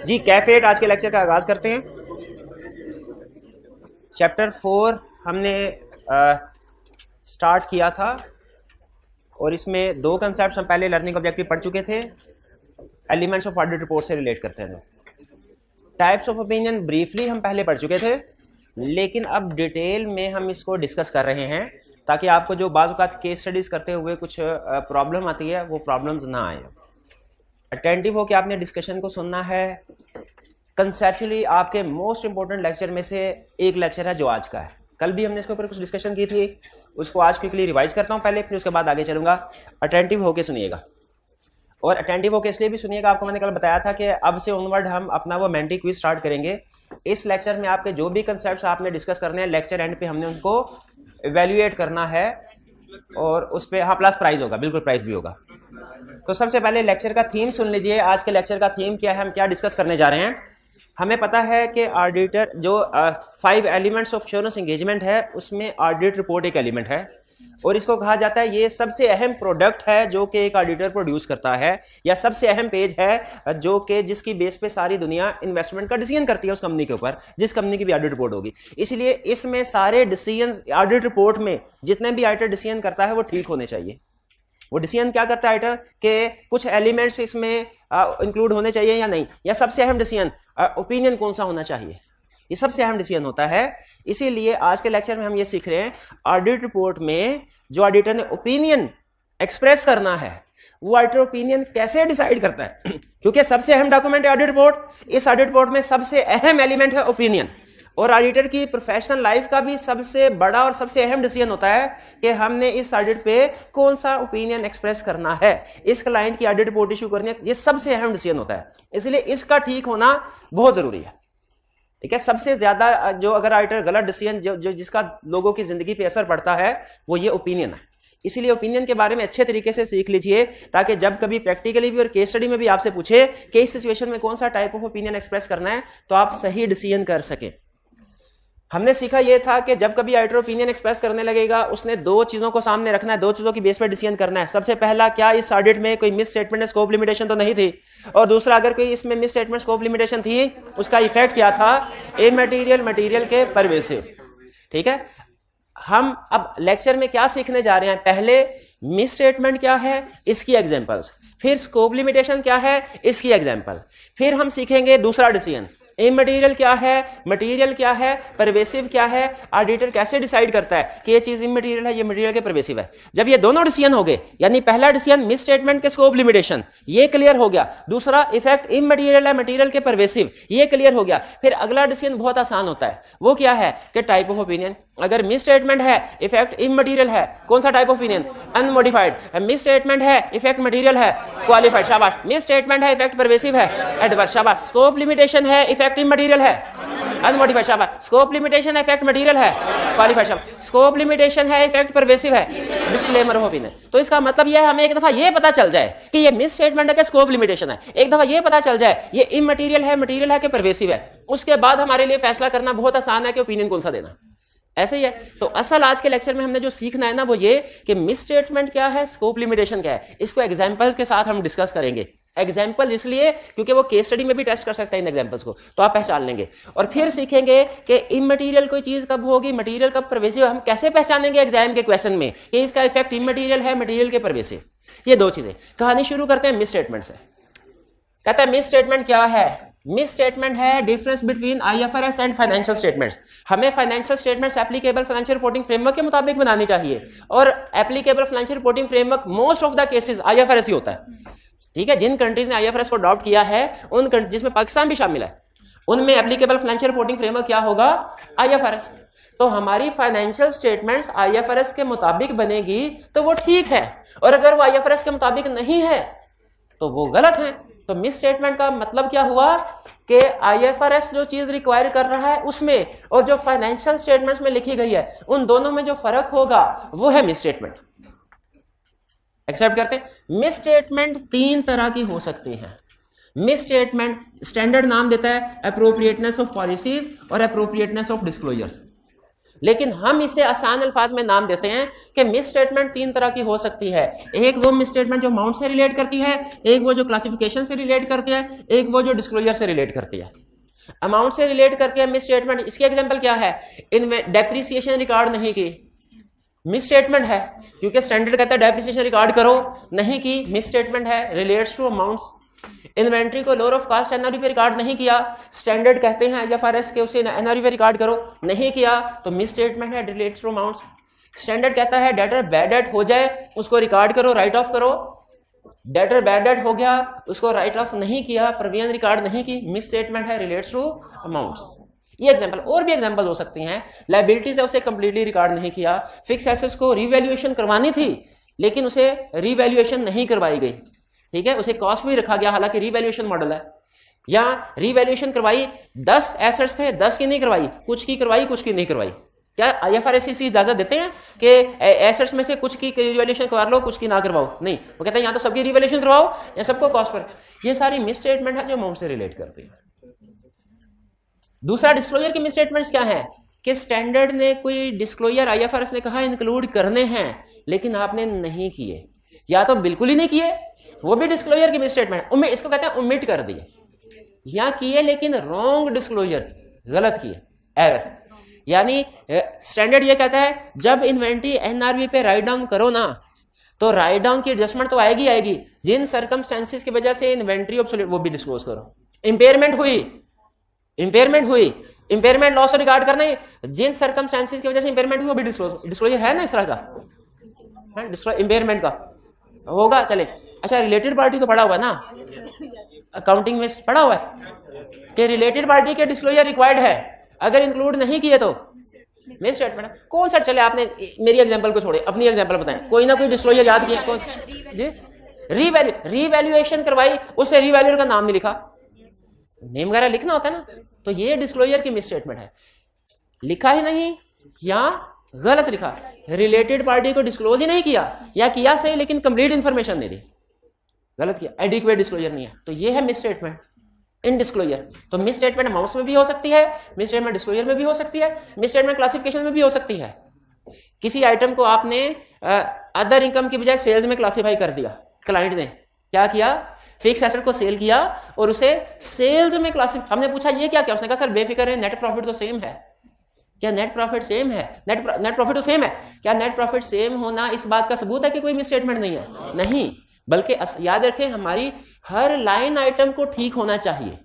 जी कैफेट आज के लेक्चर का आगाज करते हैं। चैप्टर 4 हमने स्टार्ट किया था और इसमें दो कंसेप्ट हम पहले लर्निंग ऑब्जेक्टिव पढ़ चुके थे। एलिमेंट्स ऑफ ऑडिट रिपोर्ट से रिलेट करते हैं। टाइप्स ऑफ ओपिनियन ब्रीफली हम पहले पढ़ चुके थे, लेकिन अब डिटेल में हम इसको डिस्कस कर रहे हैं ताकि आपको जो बाज़ औक़ात केस स्टडीज़ करते हुए कुछ प्रॉब्लम आती है वो प्रॉब्लम्स ना आए। अटेंटिव हो कि आपने डिस्कशन को सुनना है। कंसेप्चुअली आपके मोस्ट इंपॉर्टेंट लेक्चर में से एक लेक्चर है जो आज का है। कल भी हमने इसके ऊपर कुछ डिस्कशन की थी, उसको आज क्विकली रिवाइज करता हूँ पहले, फिर उसके बाद आगे चलूँगा। अटेंटिव होके सुनिएगा और अटेंटिव होके इसलिए भी सुनिएगा, आपको मैंने कल बताया था कि अब से ऑनवर्ड हम अपना वो मेंटी क्विज स्टार्ट करेंगे। इस लेक्चर में आपके जो भी कंसेप्ट आपने डिस्कस करने हैं, लेक्चर एंड पे हमने उनको इवेल्युएट करना है और उस पर हाँ प्लस प्राइज होगा, बिल्कुल प्राइज भी होगा। तो सबसे पहले लेक्चर का थीम सुन लीजिए। आज के लेक्चर का थीम क्या है, हम क्या डिस्कस करने जा रहे हैं। हमें पता है कि ऑडिटर जो 5 एलिमेंट्स ऑफ एश्योरेंस एंगेजमेंट है उसमें ऑडिट रिपोर्ट एक एलिमेंट है और इसको कहा जाता है ये सबसे अहम प्रोडक्ट है जो कि एक ऑडिटर प्रोड्यूस करता है, या सबसे अहम पेज है जो कि जिसकी बेस पे सारी दुनिया इन्वेस्टमेंट का डिसीजन करती है उस कंपनी के ऊपर, जिस कंपनी की भी ऑडिट रिपोर्ट होगी। इसलिए इसमें सारे डिसीजन ऑडिट रिपोर्ट में जितने भी ऑडिटर डिसीजन करता है वो ठीक होने चाहिए। वो डिसीजन क्या करता है ऑडिटर के कुछ एलिमेंट्स इसमें इंक्लूड होने चाहिए या नहीं, या सबसे अहम डिसीजन ओपिनियन कौन सा होना चाहिए, ये सबसे अहम डिसीजन होता है। इसीलिए आज के लेक्चर में हम ये सीख रहे हैं ऑडिट रिपोर्ट में जो ऑडिटर ने ओपिनियन एक्सप्रेस करना है वो ऑडिटर ओपिनियन कैसे डिसाइड करता है क्योंकि सबसे अहम डॉक्यूमेंट है ऑडिट रिपोर्ट। इस ऑडिट रिपोर्ट में सबसे अहम एलिमेंट है ओपिनियन, और ऑडिटर की प्रोफेशनल लाइफ का भी सबसे बड़ा और सबसे अहम डिसीजन होता है कि हमने इस ऑडिट पे कौन सा ओपिनियन एक्सप्रेस करना है, इस क्लाइंट की ऑडिट रिपोर्ट इशू करनी है, ये सबसे अहम डिसीजन होता है। इसलिए इसका ठीक होना बहुत जरूरी है। ठीक है, सबसे ज्यादा जो अगर ऑडिटर गलत डिसीजन जो जिसका लोगों की जिंदगी पे असर पड़ता है वो ये ओपिनियन है। इसीलिए ओपिनियन के बारे में अच्छे तरीके से सीख लीजिए ताकि जब कभी प्रैक्टिकली भी और केस स्टडी में भी आपसे पूछे कि इस सिचुएशन में कौन सा टाइप ऑफ ओपिनियन एक्सप्रेस करना है तो आप सही डिसीजन कर सकें। हमने सीखा यह था कि जब कभी ऑडिटर ओपिनियन एक्सप्रेस करने लगेगा उसने दो चीजों को सामने रखना है, दो चीजों की बेस पर डिसीजन करना है। सबसे पहला, क्या इस ऑडिट में कोई मिस स्टेटमेंट स्कोप लिमिटेशन तो नहीं थी, और दूसरा, अगर कोई इसमें मिस स्टेटमेंट स्कोप लिमिटेशन थी उसका इफेक्ट क्या था, इमटेरियल मटेरियल के परवेसिव। ठीक है, हम अब लेक्चर में क्या सीखने जा रहे हैं, पहले मिस स्टेटमेंट क्या है इसकी एग्जांपल्स, फिर स्कोप लिमिटेशन क्या है इसकी एग्जांपल, फिर हम सीखेंगे दूसरा डिसीजन, इमटेरियल क्या है, मटेरियल क्या है, परवेसिव क्या है, ऑडिटर कैसे डिसाइड करता है कि ये चीज इमटेरियल है, ये मटेरियल के परवेसिव है। जब ये दोनों डिसीजन हो गए, यानी पहला डिसीजन मिस स्टेटमेंट के स्कोप लिमिटेशन ये क्लियर हो गया, दूसरा इफेक्ट इमटेरियल है मटेरियल के परवेसिव ये क्लियर हो गया, फिर अगला डिसीजन बहुत आसान होता है। वो क्या है कि टाइप ऑफ ओपिनियन। अगर मिस स्टेटमेंट है, इफेक्ट इमटेरियल है, कौन सा type of opinion, unmodified. Miss statement है, इफेक्ट मटेरियल है, क्वालिफाइड, शाबाश। मिस स्टेटमेंट है, इफेक्ट परवेसिव है, एडवर्स, शाबाश। स्कोप लिमिटेशन है, इफेक्ट इमटेरियल है, अनमोडिफाइड, शाबाश। स्कोप लिमिटेशन है, इफेक्ट मटेरियल है, क्वालिफाइड, शाबाश। स्कोप लिमिटेशन है, इफेक्ट परवेसिव है, डिस्क्लेमर ऑफ ओपिनियन। तो इसका मतलब यह है हमें एक दफा यह पता चल जाए कि ये मिस स्टेटमेंट है कि स्कोप लिमिटेशन है, एक दफा यह पता चल जाए ये इमटेरियल है, मटेरियल है कि परवेसिव है, उसके बाद हमारे लिए फैसला करना बहुत आसान है कि ओपिनियन कौन सा देना। ऐसे ही है। तो असल आज के लेक्चर में हमने जो सीखना है ना वो ये कि मिस स्टेटमेंट क्या है, स्कोप लिमिटेशन क्या है, इसको एग्जांपल के साथ हम डिस्कस करेंगे। एग्जाम्पल इसलिए क्योंकि वो केस स्टडी में भी टेस्ट कर सकता है इन एग्जाम्पल्स को, तो आप पहचान लेंगे। और फिर सीखेंगे कि इमटेरियल कोई चीज कब होगी, मटेरियल कब परवेसिव, हम कैसे पहचानेंगे एग्जाम के क्वेश्चन में कि इसका इफेक्ट इमटेरियल है, मटेरियल के परवेसिव। ये दो चीजें। कहानी शुरू करते हैं मिस स्टेटमेंट से। कहता है मिस स्टेटमेंट क्या है। मिस स्टेटमेंट है difference between IFRS and financial statements. हमें financial statements applicable financial reporting framework के मुताबिक बनानी चाहिए, और applicable financial reporting framework most of the cases IFRS ही होता है। ठीक है, जिन कंट्रीज ने आईएफआरएस को अडॉप्ट किया है, उन जिसमें पाकिस्तान भी शामिल है, उनमें एप्लीकेबल फाइनेंशियल रिपोर्टिंग फ्रेमवर्क क्या होगा, आईएफआरएस। तो हमारी फाइनेंशियल स्टेटमेंट्स आईएफआरएस के मुताबिक बनेगी तो वो ठीक है, और अगर वो आईएफआरएस के मुताबिक नहीं है तो वो गलत है। तो मिस स्टेटमेंट का मतलब क्या हुआ कि आईएफआरएस जो चीज रिक्वायर कर रहा है उसमें और जो फाइनेंशियल स्टेटमेंट्स में लिखी गई है उन दोनों में जो फर्क होगा वो है मिस स्टेटमेंट। एक्सेप्ट करते हैं। मिस स्टेटमेंट 3 तरह की हो सकती है। मिस स्टेटमेंट स्टैंडर्ड नाम देता है अप्रोप्रिएटनेस ऑफ पॉलिसीज और अप्रोप्रिएटनेस ऑफ डिस्क्लोजर्स। लेकिन हम इसे आसान अल्फाज में नाम देते हैं कि मिस स्टेटमेंट 3 तरह की हो सकती है। एक वो मिस स्टेटमेंट जो अमाउंट से रिलेट करती है, एक वो जो क्लासिफिकेशन से रिलेट करती है, एक वो जो डिस्क्लोजर से रिलेट करती है। अमाउंट से रिलेट करके मिस स्टेटमेंट, इसके एग्जांपल क्या है? डेप्रिसिएशन रिकॉर्ड नहीं की, मिस स्टेटमेंट है, क्योंकि स्टैंडर्ड कहता है डेप्रिसिएशन रिकॉर्ड करो, नहीं की, मिस स्टेटमेंट है, रिलेट्स टू अमाउंट्स। इन्वेंट्री को लोअर ऑफ कॉस्ट एनआरवी पे रिकॉर्ड नहीं किया, स्टैंडर्ड कहते हैं IFRS के उसे एनआरवी पे रिकॉर्ड करो, नहीं किया, तो मिस स्टेटमेंट है, रिलेट्स टू अमाउंट्स। स्टैंडर्ड कहता है डेटर बैड डेट हो जाए उसको रिकॉर्ड करो, राइट ऑफ करो, डेटर बैड डेट हो गया उसको राइट ऑफ नहीं किया, प्रोविजन रिकॉर्ड नहीं की, मिस स्टेटमेंट है, रिलेट्स टू अमाउंट्स। ये एग्जांपल, और भी एग्जांपल हो सकती हैं। लायबिलिटीज है, उसे कंप्लीटली रिकॉर्ड नहीं किया, फिक्स एसेट्स को रिवैल्यूएशन करवानी थी लेकिन उसे रिवैल्यूएशन नहीं करवाई गई, ठीक है, उसे कॉस्ट भी रखा गया हालांकि रिवैल्यूएशन मॉडल है, या रिवैल्यूएशन करवाई 10 एसेट्स थे, 10 की नहीं करवाई, कुछ की करवाई कुछ की नहीं करवाई। क्या IFRS इसी इजाजत देते हैं कि एसेट्स में से कुछ की रिवैल्यूएशन करवा लो कुछ की ना करवाओ? नहीं, वो कहते हैं या तो सबकी रिवैल्यूएशन करवाओ या सबको कॉस्ट पर। ये सारी मिस स्टेटमेंट है जो अमाउंट से रिलेट करती है। दूसरा, डिस्क्लोजर की मिस स्टेटमेंट्स क्या है कि स्टैंडर्ड ने कोई डिस्क्लोजर IFRS ने कहा इंक्लूड करने हैं लेकिन आपने नहीं किए, या तो बिल्कुल ही नहीं किए, वो भी डिस्क्लोजर की मिस स्टेटमेंट, इसको कहते हैं ओमिट कर दिए, या किए लेकिन रॉन्ग डिस्क्लोजर, गलत किए, एरर। यानी स्टैंडर्ड ये कहता है जब इन्वेंट्री NRV पे राइट डाउन करो ना तो राइट डाउन की एडजस्टमेंट तो आएगी आएगी, जिन सर्कमस्टेंसेस की वजह से इन्वेंट्री ऑब्सोल्यूट वो भी डिस्क्लोज करो। इंपेयरमेंट हुई, इंपेयरमेंट लॉस रिकॉर्ड करना है, जिन सर्कमस्टेंसेस की वजह से इंपेयरमेंट हुई वो भी डिस्क्लोजर है ना, इस तरह का इंपेयरमेंट का होगा। चले, अच्छा रिलेटेड पार्टी तो पढ़ा हुआ है ना, अकाउंटिंग में पढ़ा हुआ है कि रिलेटेड पार्टी के डिस्क्लोजर रिक्वायर्ड है, अगर इंक्लूड नहीं किए तो मिस स्टेटमेंट। कौन सा, चले आपने मेरी एग्जांपल को छोड़े अपनी एग्जांपल बताएं, कोई ना कोई डिस्क्लोजर याद किया? कौन जी? रिवैल्यूएशन करवाई, उससे रिवैल्यूअर का नाम नहीं लिखा, नेम वगैरह लिखना होता है ना, तो ये डिस्क्लोजर की मिस स्टेटमेंट है, लिखा ही नहीं या गलत लिखा, रिलेटेड पार्टी को डिस्क्लोज ही नहीं किया, या किया सही लेकिन कंप्लीट इंफॉर्मेशन नहीं दी, गलत किया, एडिक्वेट डिस्क्लोजर नहीं है, तो ये है मिस स्टेटमेंट इन डिस्क्लोजर। तो मिस स्टेटमेंट अमाउंट्स में भी हो सकती है, मिस स्टेटमेंट डिस्क्लोजर में भी हो सकती है, मिस स्टेटमेंट क्लासिफिकेशन में भी हो सकती है। किसी आइटम को आपने अदर इनकम की बजाय सेल्स में क्लासिफाई कर दिया, क्लाइंट ने क्या किया, फिक्स एसेट को सेल किया और उसे सेल्स में क्लासिफाई, हमने पूछा ये क्या क्या, उसने कहा सर बेफिक्र है, नेट प्रॉफिट तो सेम है। क्या नेट प्रॉफिट सेम है? नेट प्रॉफिट तो सेम है। क्या नेट प्रॉफिट सेम होना इस बात का सबूत है कि कोई मिस स्टेटमेंट नहीं है? नहीं, बल्कि याद रखें हमारी हर लाइन आइटम को ठीक होना चाहिए,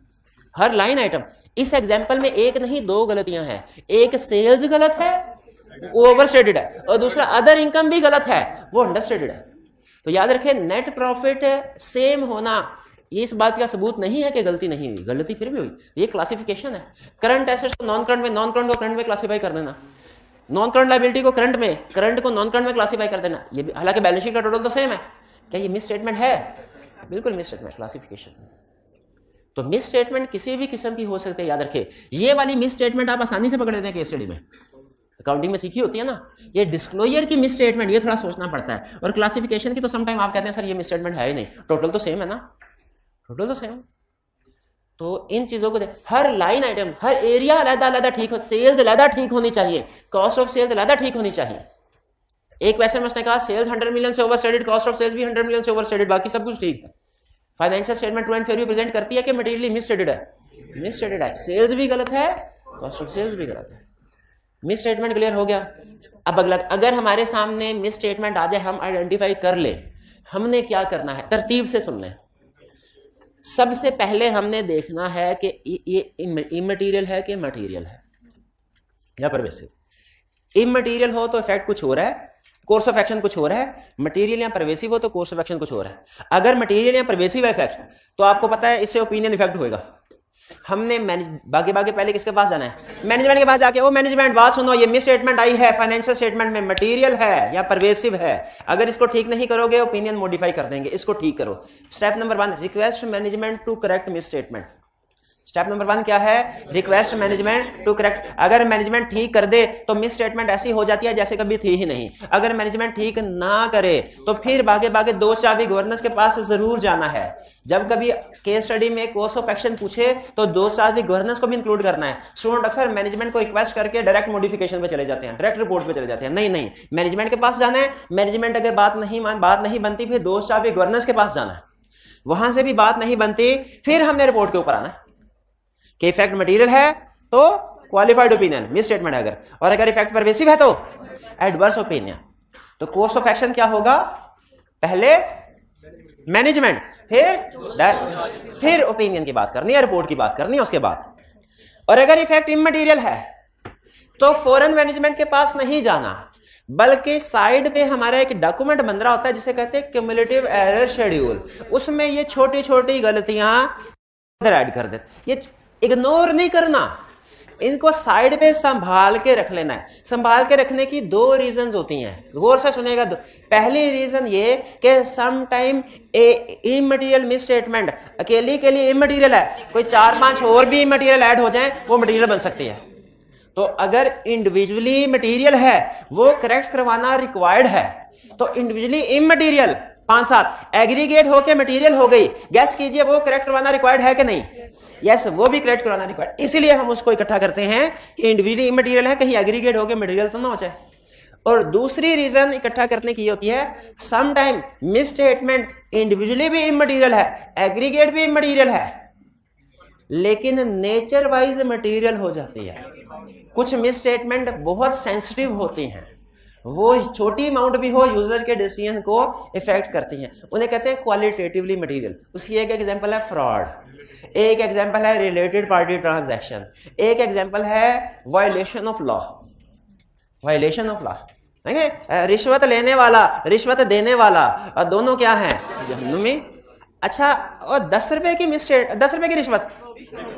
हर लाइन आइटम। इस एग्जांपल में एक नहीं दो गलतियां हैं, एक सेल्स गलत है वो ओवरस्टेटेड है, और दूसरा अदर इनकम भी गलत है वो अंडरस्टेटेड है। तो याद रखें नेट प्रॉफिट सेम होना ये इस बात का सबूत नहीं है कि गलती नहीं हुई, गलती फिर भी हुई, ये क्लासिफिकेशन है। करंट एसेट्स को नॉन करंट में, नॉन करंट को करंट में क्लासिफाई कर देना, नॉन करंट लायबिलिटी को करंट में, करंट को नॉन करंट में क्लासिफाई कर देना, ये हालांकि बैलेंस शीट का टोटल तो सेम है। क्या ये मिस स्टेटमेंट है? बिल्कुल मिस स्टेटमेंट, क्लासिफिकेशन। तो मिस स्टेटमेंट किसी भी किस्म की हो सकती है, याद रखें। ये वाली मिस स्टेटमेंट आप आसानी से पकड़ लेते हैं केस स्टडी में, अकाउंटिंग में सीखी होती है ना। ये डिस्क्लोजर की मिस स्टेटमेंट ये थोड़ा सोचना पड़ता है, और क्लासिफिकेशन की तो समटाइम आप कहते हैं सर ये मिस स्टेटमेंट है ही नहीं, टोटल तो सेम है ना, टोटल तो सेम। तो इन चीजों को हर लाइन आइटम, हर एरिया अलग-अलग ठीक हो, सेल्स अलग ठीक होनी चाहिए, कॉस्ट ऑफ सेल्स अलग ठीक होनी चाहिए। एक क्वेश्चन में उसने कहा सेल्स 100 मिलियन से ओवरस्टेटेड, कॉस्ट ऑफ सेल्स भी 100 मिलियन से ओवरस्टेटेड, बाकी सब कुछ ठीक है। Financial statement true and fair present करती है कि मटेरियली मिसस्टेटेड है, मिसस्टेटेड है, सेल्स भी गलत है, कॉस्ट ऑफ सेल्स भी गलत है। मिस स्टेटमेंट क्लियर हो गया। अब अगला, अगर हमारे सामने मिस स्टेटमेंट आ जाए, हम आइडेंटिफाई कर ले, हमने क्या करना है, तरतीब से सुन लें। सबसे पहले हमने देखना है कि ये इमटेरियल है कि मटेरियल है या परवेसिव। इमटेरियल हो तो इफेक्ट कुछ हो रहा है, कोर्स ऑफ एक्शन कुछ हो रहा है, मटेरियल या परवेसिव हो तो कोर्स ऑफ एक्शन कुछ हो रहा है। अगर मटेरियल या परवेसिव है इफेक्ट, तो आपको पता है इससे ओपिनियन इफेक्ट होएगा। हमने बागे पहले किसके पास जाना है? मैनेजमेंट के पास जाके, ओ मैनेजमेंट बात सुनो, ये मिस स्टेटमेंट आई है फाइनेंशियल स्टेटमेंट में, मटेरियल है या परवेसिव है, अगर इसको ठीक नहीं करोगे ओपिनियन मॉडिफाई कर देंगे, इसको ठीक करो। Step number 1, request management to correct misstatement. Step number 1 क्या है? Request management to correct. अगर मैनेजमेंट ठीक कर दे तो मिस स्टेटमेंट ऐसी हो जाती है जैसे कभी थी ही नहीं। अगर मैनेजमेंट ठीक ना करे तो फिर भागे भागे 2 चाबी गवर्नेंस के पास जरूर जाना है। जब कभी केस स्टडी में कोर्स ऑफ एक्शन पूछे तो 2 चाबी गवर्नेंस को भी इंक्लूड करना है। स्टूडेंट अक्सर मैनेजमेंट को रिक्वेस्ट करके डायरेक्ट मॉडिफिकेशन पे चले जाते हैं, डायरेक्ट रिपोर्ट पे चले जाते हैं। नहीं, मैनेजमेंट के पास जाना है। मैनेजमेंट अगर बात नहीं बनती फिर 2 चाबी गवर्नेंस के पास जाना है। वहां से भी बात नहीं बनती फिर हमने रिपोर्ट के ऊपर आना है कि इफेक्ट मटेरियल है तो क्वालिफाइड ओपिनियन, मिस स्टेटमेंट है अगर, और अगर इफेक्ट परवेसिव है तो एडवर्स ओपिनियन। तो कोर्स ऑफ एक्शन क्या होगा? पहले मैनेजमेंट, फिर ओपिनियन की बात करनी है, रिपोर्ट की बात करनी है उसके बाद। और अगर इफेक्ट इमटेरियल है तो फौरन मैनेजमेंट के पास नहीं जाना, बल्कि साइड पे हमारा एक डॉक्यूमेंट बन रहा होता है जिसे कहते हैं क्यूमुलेटिव एरर शेड्यूल। उसमें ये छोटी छोटी गलतियां ऐड कर देते, ये इग्नोर नहीं करना, इनको साइड पे संभाल के रख लेना है। संभाल के रखने की 2 रीजंस होती हैं, गौर से सुनेगा। पहली रीजन ये कि some time immaterial misstatement अकेली के लिए इमटेरियल है, कोई 4-5 और भी इमटेरियल ऐड हो जाए वो मटेरियल बन सकती है। तो अगर इंडिविजुअली मटेरियल है वो करेक्ट करवाना रिक्वायर्ड है, तो इंडिविजुअली इमटेरियल 5-7 एग्रीगेट होके मटेरियल हो गई, गैस कीजिए वो करेक्ट करवाना रिक्वायर्ड है कि नहीं? यस, वो भी करेक्ट करवाना रिक्वायर्ड। इसीलिए हम उसको इकट्ठा करते हैं कि इंडिविजुअली इमटेरियल है, कहीं एग्रीगेट होके मटेरियल तो ना हो जाए। और दूसरी रीजन इकट्ठा करने की होती है some time misstatement individually भी इमटेरियल है, एग्रीगेट भी इमटेरियल है, लेकिन नेचर वाइज मटेरियल हो जाती है। कुछ मिस स्टेटमेंट बहुत सेंसिटिव होती हैं, वो छोटी अमाउंट भी हो यूजर के डिसीजन को इफेक्ट करती हैं, उन्हें कहते हैं क्वालिटेटिवली मटेरियल। उसकी एक एग्जांपल है फ्रॉड, एक एग्जांपल है रिलेटेड पार्टी ट्रांजैक्शन, एक एग्जांपल है violation of law. Violation of law रिश्वत लेने वाला, रिश्वत देने वाला, और दोनों क्या हैं? जहन्नुमी। अच्छा, और 10 रुपए की मिस्टेक, 10 रुपए की रिश्वत,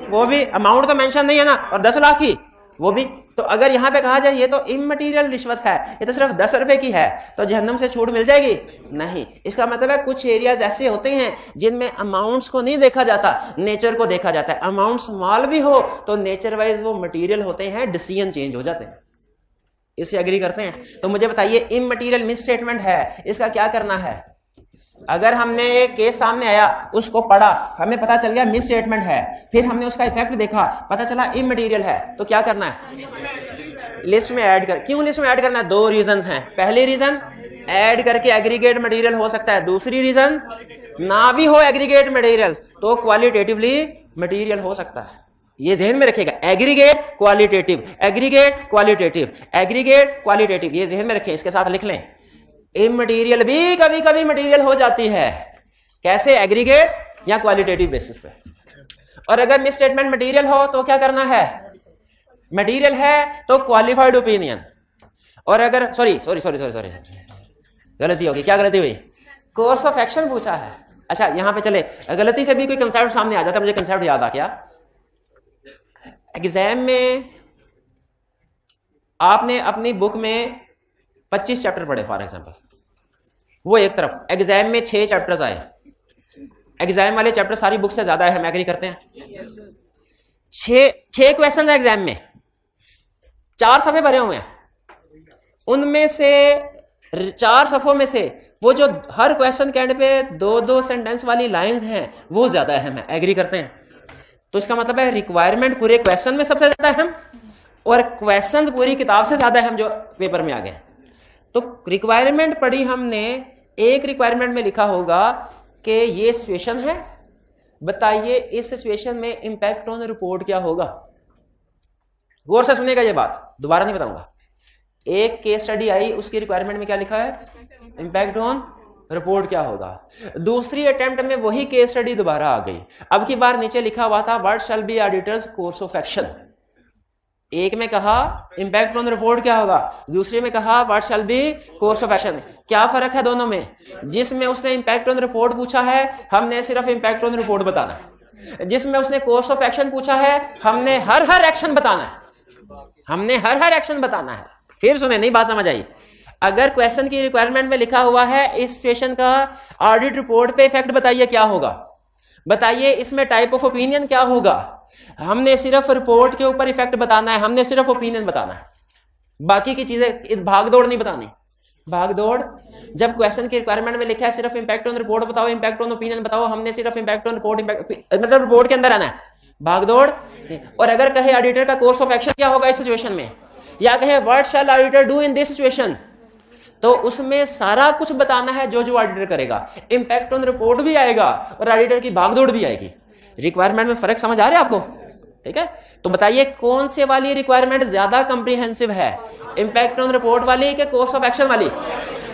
वो भी अमाउंट तो मेंशन नहीं है ना, और 10 लाख की वो भी। तो अगर यहां पे कहा जाए ये तो इमटेरियल रिश्वत है, ये तो सिर्फ 10 रुपए की है, तो जहन्नम से छूट मिल जाएगी? नहीं। इसका मतलब है कुछ एरियाज ऐसे होते हैं जिनमें अमाउंट्स को नहीं देखा जाता, नेचर को देखा जाता है। अमाउंट स्मॉल भी हो तो नेचर वाइज वो मटेरियल होते हैं, डिसीजन चेंज हो जाते हैं। इससे एग्री करते हैं? तो मुझे बताइए, इमटेरियल मिस स्टेटमेंट है, इसका क्या करना है? अगर हमने एक केस सामने आया, उसको पढ़ा, हमें पता चल गया मिस स्टेटमेंट है, फिर हमने उसका इफेक्ट देखा, पता चला इमटेरियल है, तो क्या करना है? लिस्ट में ऐड कर। क्यों लिस्ट में ऐड करना है? 2 रीजन हैं। पहली रीजन, ऐड करके एग्रीगेट मटेरियल हो सकता है। दूसरी रीजन, ना भी हो एग्रीगेट मटेरियल तो क्वालिटेटिवली मटेरियल हो सकता है। ये ज़हन में रखिएगा, aggregate qualitative, aggregate qualitative, aggregate qualitative, ये ज़हन में रखें, इसके साथ लिख लें। इमटेरियल भी कभी कभी मटेरियल हो जाती है, कैसे? एग्रीगेट या क्वालिटेटिव बेसिस पे। और अगर मिस स्टेटमेंट मटेरियल हो तो क्या करना है? मटेरियल है तो क्वालिफाइड ओपिनियन। और अगर सॉरी गलती होगी। क्या गलती हुई? कोर्स ऑफ एक्शन पूछा है। अच्छा, यहां पे चले, गलती से भी कोई कंसेप्ट सामने आ जाता है, मुझे कंसेप्ट याद आ गया। एग्जाम में आपने अपनी बुक में 25 चैप्टर पढ़े फॉर एग्जांपल, वो एक तरफ, एग्जाम में 6 चैप्टर्स आए, एग्जाम वाले चैप्टर सारी बुक से ज्यादा है, हम एग्री करते हैं? 6 क्वेश्चन है एग्जाम में, 4 सफ़े भरे हुए हैं, उनमें से 4 सफ़ों में से वो जो हर क्वेश्चन के एंड पे 2-2 सेंटेंस वाली लाइंस हैं वो ज्यादा अहम है, एग्री करते हैं? तो इसका मतलब है रिक्वायरमेंट पूरे क्वेश्चन में सबसे ज्यादा अहम, और क्वेश्चंस पूरी किताब से ज्यादा अहम जो पेपर में आ गए। तो रिक्वायरमेंट पढ़ी हमने, एक रिक्वायरमेंट में लिखा होगा कि ये सिचुएशन है, बताइए इस सिचुएशन में इंपैक्ट ऑन रिपोर्ट क्या होगा। गौर से सुनेगा ये बात, दोबारा नहीं बताऊंगा। एक केस स्टडी आई, उसकी रिक्वायरमेंट में क्या लिखा है? इंपैक्ट ऑन रिपोर्ट क्या होगा। दूसरी अटेम्प्ट में वही केस स्टडी दोबारा आ गई, अब की बार नीचे लिखा हुआ था what shall be auditors course of action. एक में कहा इंपैक्ट ऑन रिपोर्ट क्या होगा, दूसरे में कहा what shall be course of action. क्या फर्क है दोनों में? जिसमें उसने इंपैक्ट ऑन रिपोर्ट पूछा है, हमने सिर्फ इंपैक्ट ऑन रिपोर्ट बताना है। जिसमें उसने कोर्स ऑफ एक्शन पूछा है, हमने हर एक्शन बताना है, हमने हर एक्शन बताना है। फिर सुने, नहीं बात समझ आई? अगर क्वेश्चन की रिक्वायरमेंट में लिखा हुआ है इस सिचुएशन का ऑडिट रिपोर्ट पे इफेक्ट बताइए क्या होगा, बताइए इसमें टाइप ऑफ ओपिनियन क्या होगा, हमने सिर्फ रिपोर्ट के ऊपर इफेक्ट बताना है, हमने सिर्फ ओपिनियन बताना है, बाकी की चीजें भागदौड़ नहीं बतानी। भागदौड़ जब क्वेश्चन की रिक्वायरमेंट में लिखा है सिर्फ इंपैक्ट ऑन रिपोर्ट बताओ, इंपैक्ट ऑन ओपिनियन बताओ, हमने सिर्फ इंपैक्ट ऑन रिपोर्ट मतलब रिपोर्ट के अंदर आना है, भागदौड़। और अगर कहे ऑडिटर का कोर्स ऑफ एक्शन क्या होगा इस सिचुएशन में, या कहे what shell auditor do in this situation, तो उसमें सारा कुछ बताना है जो ऑडिटर करेगा। इंपैक्ट ऑन रिपोर्ट भी आएगा और ऑडिटर की भागदौड़ भी आएगी। रिक्वायरमेंट में फर्क समझ आ रहा है आपको? ठीक है, तो बताइए कौन से वाली रिक्वायरमेंट ज्यादा कॉम्प्रिहेंसिव है, इंपैक्ट ऑन रिपोर्ट वाली कि कोर्स ऑफ एक्शन वाली?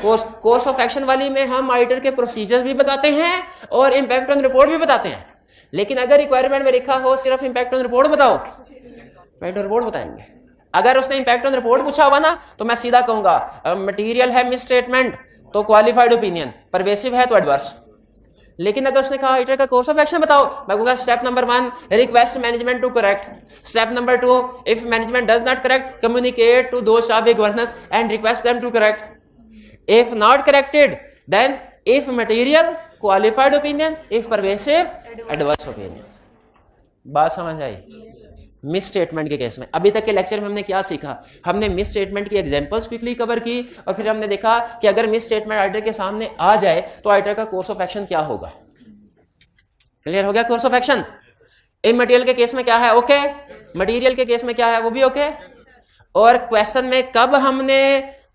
कोर्स ऑफ एक्शन वाली में हम ऑडिटर के प्रोसीजर भी बताते हैं और इंपैक्ट ऑन रिपोर्ट भी बताते हैं। लेकिन अगर रिक्वायरमेंट में लिखा हो सिर्फ इंपैक्ट ऑन रिपोर्ट बताओ, इंपैक्ट ऑन रिपोर्ट बताएंगे। अगर उसने इंपैक्ट ऑन रिपोर्ट पूछा हुआ ना तो मैं सीधा कहूंगा मटेरियल है मिस स्टेटमेंट तो क्वालिफाइड ओपिनियन, परवेसिव है तो एडवर्स। लेकिन अगर उसने कहा ऑडिटर का कोर्स ऑफ एक्शन बताओ, मैं कहूंगा step number 1 request management to correct, step number 2 if management does not correct communicate to those of governance and request them to correct, if not corrected then if material qualified opinion, if pervasive adverse opinion. बात समझ आई? Misstatement के case में अभी तक के lecture में हमने क्या सीखा? हमने मिस स्टेटमेंट की एग्जांपल्स क्विकली कवर की और फिर हमने देखा कि अगर मिस स्टेटमेंट ऑडिटर के सामने आ जाए तो ऑडिटर का कोर्स ऑफ एक्शन क्या होगा। क्लियर हो गया? कोर्स ऑफ एक्शन इमटेरियल के केस में क्या है, ओके, मटेरियल के केस में क्या है, वो भी ओके। और क्वेश्चन में कब हमने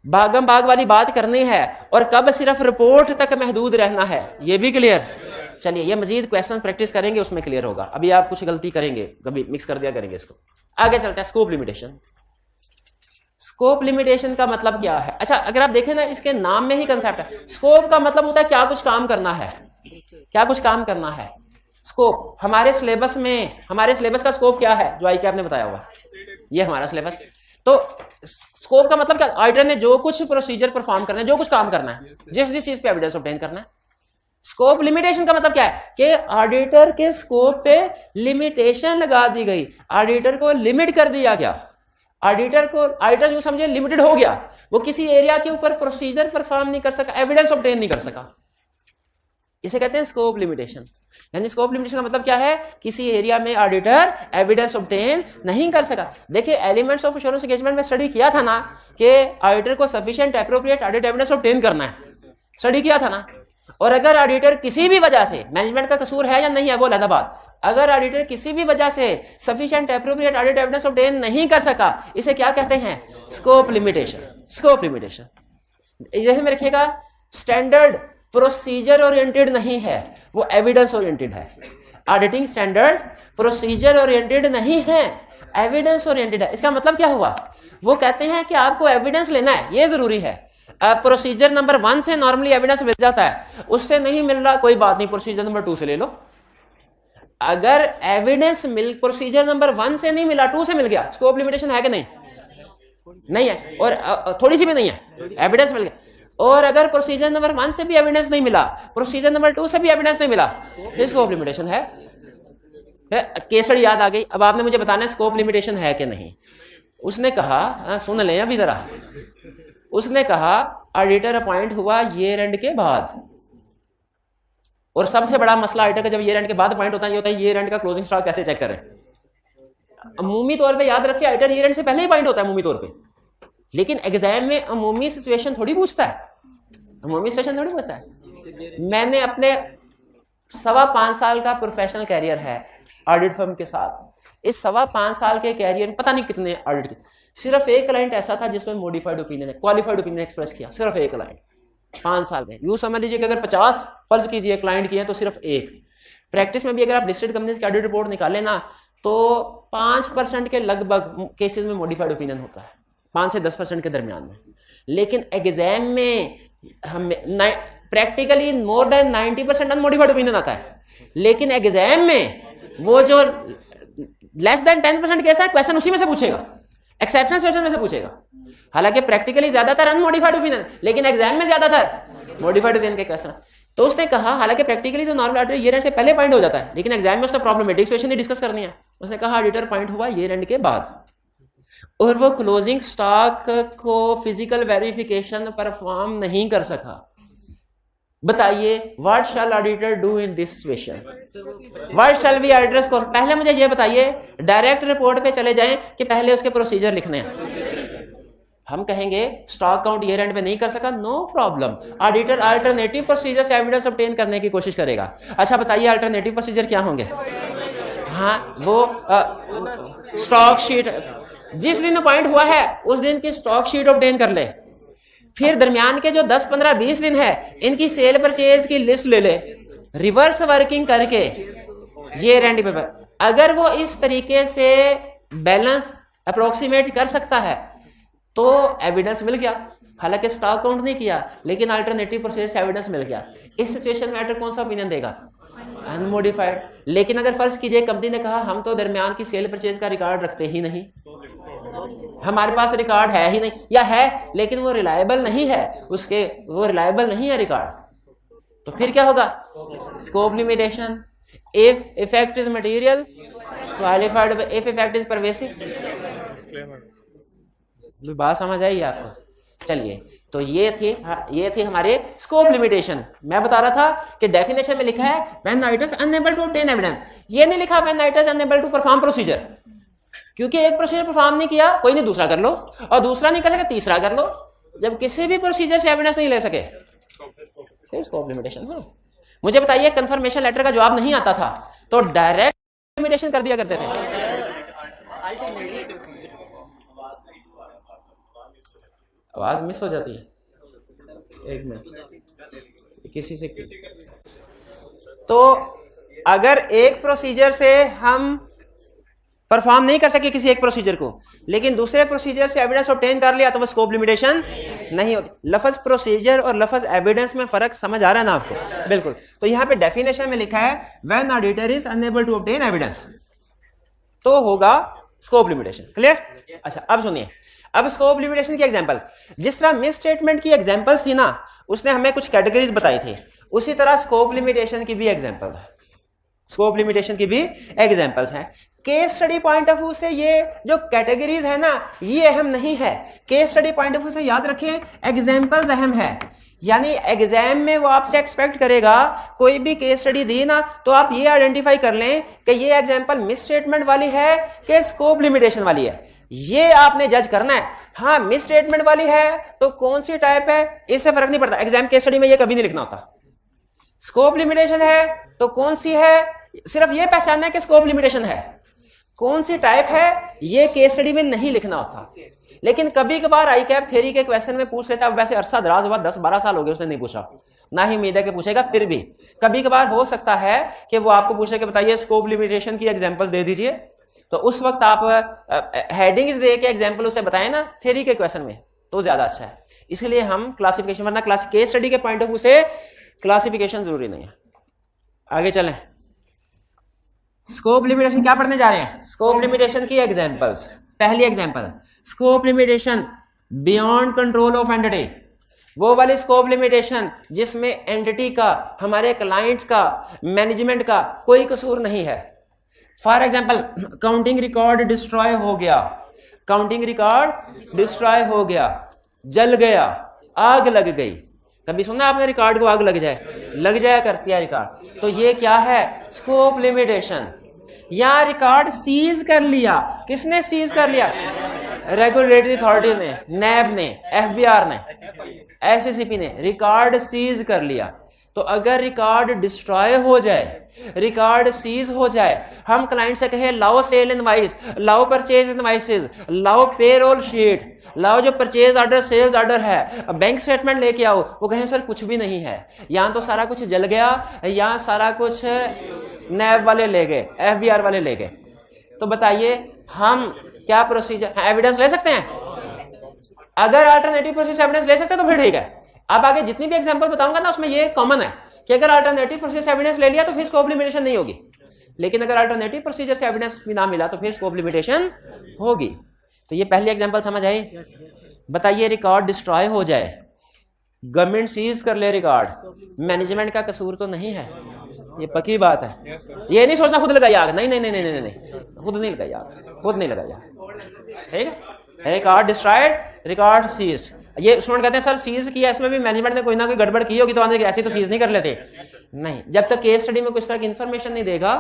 भागम भाग वाली बात करनी है और कब सिर्फ रिपोर्ट तक महदूद रहना है, ये भी क्लियर। चलिए ये मजीद क्वेश्चन प्रैक्टिस करेंगे उसमें क्लियर होगा। अभी आप कुछ गलती करेंगे, कभी मिक्स कर दिया करेंगे इसको। आगे चलते हैं स्कोप लिमिटेशन। स्कोप लिमिटेशन का मतलब क्या है? अच्छा, अगर आप देखें ना इसके नाम में ही कंसेप्ट है। स्कोप का मतलब होता है क्या कुछ काम करना है, क्या कुछ काम करना है। स्कोप हमारे सिलेबस में, हमारे सिलेबस का स्कोप क्या है जो आई कैप ने बताया हुआ, ये हमारा सिलेबस। तो स्कोप का मतलब क्या? ऑडिटर ने जो कुछ प्रोसीजर परफॉर्म करना है, जो कुछ काम करना है, जिस चीज पे एविडेंस ऑब्टेन करना है। स्कोप लिमिटेशन का मतलब क्या है कि ऑडिटर के स्कोप पे लिमिटेशन लगा दी गई, ऑडिटर को लिमिट कर दिया गया। ऑडिटर जो समझे लिमिटेड हो गया, वो किसी एरिया के ऊपर प्रोसीजर परफॉर्म नहीं कर सका, एविडेंस ऑब्टेन नहीं कर सका, इसे कहते हैं स्कोप लिमिटेशन। यानी स्कोप लिमिटेशन का मतलब क्या है? किसी एरिया में ऑडिटर एविडेंस ऑब्टेन नहीं कर सका। देखिए एलिमेंट्स ऑफ एश्योरेंस एंगेजमेंट में स्टडी किया था ना कि ऑडिटर को sufficient appropriate audit evidence obtain करना है, स्टडी किया था ना। और अगर ऑडिटर किसी भी वजह से, मैनेजमेंट का कसूर है या नहीं है वो अलग बात, अगर ऑडिटर किसी भी वजह से sufficient appropriate audit evidence obtain नहीं कर सका, इसे क्या कहते हैं? Scope limitation. स्कोप लिमिटेशन जैसे में रखिएगा, स्टैंडर्ड प्रोसीजर ओरिएंटेड नहीं है, वो एविडेंस ओरिएंटेड है। ऑडिटिंग स्टैंडर्ड्स प्रोसीजर ओरिएंटेड नहीं है, एविडेंस ओरिएंटेड है। इसका मतलब क्या हुआ? वो कहते हैं कि आपको एविडेंस लेना है, ये जरूरी है। प्रोसीजर नंबर 1 से नॉर्मली एविडेंस मिल जाता है, उससे नहीं मिल रहा कोई बात नहीं, प्रोसीजर नंबर 2 से ले लो। अगर एविडेंस प्रोसीजर नंबर 1 से नहीं मिला, 2 से मिल गया, स्कोप लिमिटेशन है कि नहीं? नहीं है, और थोड़ी सी भी नहीं है, एविडेंस मिल गया। और अगर प्रोसीजर नंबर 1 से भी एविडेंस नहीं मिला, प्रोसीजर नंबर 2 से भी एविडेंस नहीं मिला, स्कोप लिमिटेशन है। केसड़ी याद आ गई। अब आपने मुझे बताना है स्कोप लिमिटेशन है कि नहीं। उसने कहा, सुन लें अभी जरा, उसने कहा ऑडिटर अपॉइंट हुआ ईयर एंड के बाद, और सबसे बड़ा मसला ऑडिटर का जब ईयर एंड के बाद अपॉइंट होता है, ये होता है ईयर एंड का क्लोजिंग स्टॉक कैसे चेक करें। अमूमी तौर पे याद रखिए ऑडिटर ईयर एंड से पहले ही अपॉइंट होता है अमूमी तौर पे, लेकिन एग्जाम में अमूमी सिचुएशन थोड़ी पूछता है, अमूमी सिचुएशन थोड़ी पूछता है। मैंने अपने 5.25 साल का प्रोफेशनल कैरियर है ऑडिट फर्म के साथ। इस 5.25 साल के कैरियर में पता नहीं कितने ऑडिट के, सिर्फ एक क्लाइंट ऐसा था जिसमें modified opinion, qualified opinion express किया, सिर्फ एक क्लाइंट 5 साल में। यूं समझ लीजिए कि अगर 50 फर्ज कीजिए क्लाइंट किए तो सिर्फ एक। प्रैक्टिस में भी अगर आप लिस्टेड कंपनीज की ऑडिट रिपोर्ट निकालें ना तो 5% के लगभग केसेस में मॉडिफाइड ओपिनियन होता है, 5 से 10% के दरमियान में। लेकिन एग्जाम में हमें practically more than 90% unmodified opinion आता है, लेकिन एग्जाम में वो जो लेस देन 10% केस है क्वेश्चन उसी में से पूछेगा, एक्सेप्शन सिचुएशन में से पूछेगा। हालांकि प्रैक्टिकली ज्यादातर अनमॉडिफाइड ओपिनियन, लेकिन एग्जाम में ज्यादातर मॉडिफाइड ओपिनियन के क्वेश्चन। तो उसने कहा हालांकि प्रैक्टिकली तो नॉर्मल ऑडिटर ईयर एंड से पहले पॉइंट हो जाता है, लेकिन एग्जाम में उसने प्रॉब्लमेटिक सिचुएशन ही डिस्कस करनी है। उसने कहा ऑडिटर पॉइंट हुआ ईयर एंड के बाद और वो क्लोजिंग स्टॉक को फिजिकल वेरिफिकेशन परफॉर्म नहीं कर सका। बताइए what shell auditor do in this situation, what shall be auditors को। पहले मुझे ये बताइए, डायरेक्ट रिपोर्ट पे चले जाएं कि पहले उसके प्रोसीजर लिखने हैं। हम कहेंगे स्टॉक काउंट ईयर एंड में नहीं कर सका, no problem, auditor alternative procedure से एविडेंस ऑब्टेन करने की कोशिश करेगा। अच्छा बताइए अल्टरनेटिव प्रोसीजर क्या होंगे? हाँ वो स्टॉक शीट, जिस दिन अपॉइंट हुआ है उस दिन की स्टॉक शीट ऑब्टेन कर ले, फिर दरमियान के जो 10, 15, 20 दिन है इनकी सेल परचेज की लिस्ट ले ले, रिवर्स वर्किंग करके ईयर एंड पेपर। अगर वो इस तरीके से बैलेंस अप्रोक्सीमेट कर सकता है तो एविडेंस मिल गया। हालांकि स्टॉक काउंट नहीं किया लेकिन अल्टरनेटिव प्रोसेस एविडेंस मिल गया। इस सिचुएशन में ऑडिटर कौन सा ओपिनियन देगा? अनमोडिफाइड। लेकिन अगर फर्ज कीजिए कंपनी ने कहा हम तो दरमियान की सेल परचेज का रिकॉर्ड रखते ही नहीं, हमारे पास रिकॉर्ड है ही नहीं, या है लेकिन वो रिलायबल नहीं है, उसके वो रिलायबल नहीं है रिकॉर्ड, तो फिर क्या होगा? Scope limitation. If effect is material qualified, if effect is pervasive. बात समझ आई आपको? चलिए, तो ये थी हमारे स्कोप लिमिटेशन। मैं बता रहा था कि डेफिनेशन में लिखा है when auditors unable to obtain evidence, ये नहीं लिखा when auditors unable to perform procedure, क्योंकि एक प्रोसीजर परफॉर्म नहीं किया कोई नहीं दूसरा कर लो, और दूसरा नहीं कर सके तीसरा कर लो। जब किसी भी प्रोसीजर से एविडेंस नहीं ले सके फिर स्कोप लिमिटेशन। मुझे बताइए कंफर्मेशन लेटर का जवाब नहीं आता था तो डायरेक्ट लिमिटेशन कर दिया करते थे। आवाज मिस हो जाती है, एक मिनट किसी से। तो अगर एक प्रोसीजर से हम परफॉर्म नहीं कर सके किसी एक प्रोसीजर को, लेकिन दूसरे प्रोसीजर से एविडेंस ऑब्टेन कर लिया तो वो स्कोप लिमिटेशन नहीं होती। लफ्ज प्रोसीजर और लफ्ज एविडेंस में फर्क समझ आ रहा है ना आपको? बिल्कुल। तो यहां पे डेफिनेशन में लिखा है when auditor is unable to obtain evidence, तो होगा स्कोप लिमिटेशन। क्लियर? अच्छा अब सुनिए, अब स्कोप लिमिटेशन की एग्जांपल, जिस तरह मिस स्टेटमेंट की एग्जांपल्स थी ना, उसने हमें कुछ कैटेगरीज बताई थी, उसी तरह स्कोप लिमिटेशन की भी एग्जांपल है, स्कोप लिमिटेशन की भी एग्जांपल्स हैं। Case study point of view से ये जो कैटेगरीज है ना ये अहम नहीं है, case study point of view से याद रखें एग्जांपल्स अहम है। यानी एग्जाम में वो आपसे एक्सपेक्ट करेगा कोई भी केस स्टडी दी ना तो आप ये आइडेंटिफाई कर लें कि ये एग्जांपल मिस स्टेटमेंट वाली है कि स्कोप लिमिटेशन वाली है, ये आपने जज करना है। हाँ मिस स्टेटमेंट वाली है तो कौन सी टाइप है इससे फर्क नहीं पड़ता, एग्जाम केस स्टडी में ये कभी नहीं लिखना होता। स्कोप लिमिटेशन है तो कौन सी है, सिर्फ ये पहचानना है कि स्कोप लिमिटेशन है, कौन सी टाइप है ये केस स्टडी में नहीं लिखना होता। लेकिन कभी कभार आई कैप थ्योरी के क्वेश्चन में पूछ लेता है, वैसे अरसा दराज हुआ 10-12 साल हो गए उसने नहीं पूछा, ना ही उम्मीद है कि पूछेगा, फिर भी कभी कभार हो सकता है कि वो आपको पूछे कि बताइए स्कोप लिमिटेशन की एग्जांपल्स दे दीजिए, तो उस वक्त आप हेडिंग्स दे के एग्जांपल उसे बताएं ना थ्योरी के क्वेश्चन में तो ज्यादा अच्छा है। इसलिए हम क्लासिफिकेशन, वरना केस स्टडी के पॉइंट ऑफ व्यू से क्लासिफिकेशन जरूरी नहीं है। आगे चलें, स्कोप लिमिटेशन क्या पढ़ने जा रहे हैं? स्कोप लिमिटेशन की एग्जांपल्स। पहली example scope limitation beyond control of entity, वो वाली स्कोप लिमिटेशन जिसमें एंटिटी का, हमारे क्लाइंट का, मैनेजमेंट का कोई कसूर नहीं है। For example counting record destroy हो गया, काउंटिंग रिकॉर्ड डिस्ट्रॉय हो गया, जल गया, आग लग गई, कभी सुना आपने रिकॉर्ड को आग लग जाए करती है रिकॉर्ड, तो ये क्या है? Scope limitation. या रिकॉर्ड सीज कर लिया, किसने सीज कर लिया? रेगुलेटरी अथॉरिटीज ने, नैब ने, एफबीआर ने, एससीसीपी ने रिकॉर्ड सीज कर लिया। तो अगर रिकॉर्ड डिस्ट्रॉय हो जाए, रिकॉर्ड सीज हो जाए, हम क्लाइंट से कहे लाओ सेल इनवाइस, लाओ परचेज इनवाइसेस, लाओ पेरोल शीट, लाओ जो परचेज ऑर्डर, सेल्स ऑर्डर है, बैंक स्टेटमेंट लेके आओ, वो कहें सर कुछ भी नहीं है, यहाँ तो सारा कुछ जल गया, यहाँ सारा कुछ नैब वाले ले गए, एफबीआर वाले ले गए, तो बताइए हम क्या प्रोसीजर, एविडेंस ले सकते हैं? अगर अल्टरनेटिव प्रोसेस एविडेंस ले सकते हैं तो फिर ठीक है। अब आगे जितनी भी एग्जांपल बताऊंगा ना उसमें ये कॉमन है कि अगर अल्टरनेटिव प्रोसेस एविडेंस ले लिया तो फिर स्कोप लिमिटेशन नहीं होगी, लेकिन अगर अल्टरनेटिव प्रोसीजर से एविडेंस भी ना मिला तो फिर स्कोप लिमिटेशन होगी। तो ये पहली एग्जांपल समझ आई? बताइए रिकॉर्ड डिस्ट्रॉय हो जाए, गवर्नमेंट सीज कर ले रिकॉर्ड, मैनेजमेंट का कसूर तो नहीं है, ये पक्की बात है। ये नहीं सोचना खुद लगाई आग, नहीं नहीं नहीं नहीं नहीं, खुद नहीं लगाई आग, खुद नहीं लगाई आग, ठीक है। रिकॉर्ड डिस्ट्रॉयड, रिकॉर्ड सीज्ड, ये स्टूडेंट कहते हैं सर सीज किया, इसमें भी मैनेजमेंट ने कोई ना कोई गड़बड़ की होगी तो आने ऐसे तो सीज नहीं कर लेते। नहीं, जब तक केस स्टडी में कुछ तरह की इंफॉर्मेशन नहीं देगा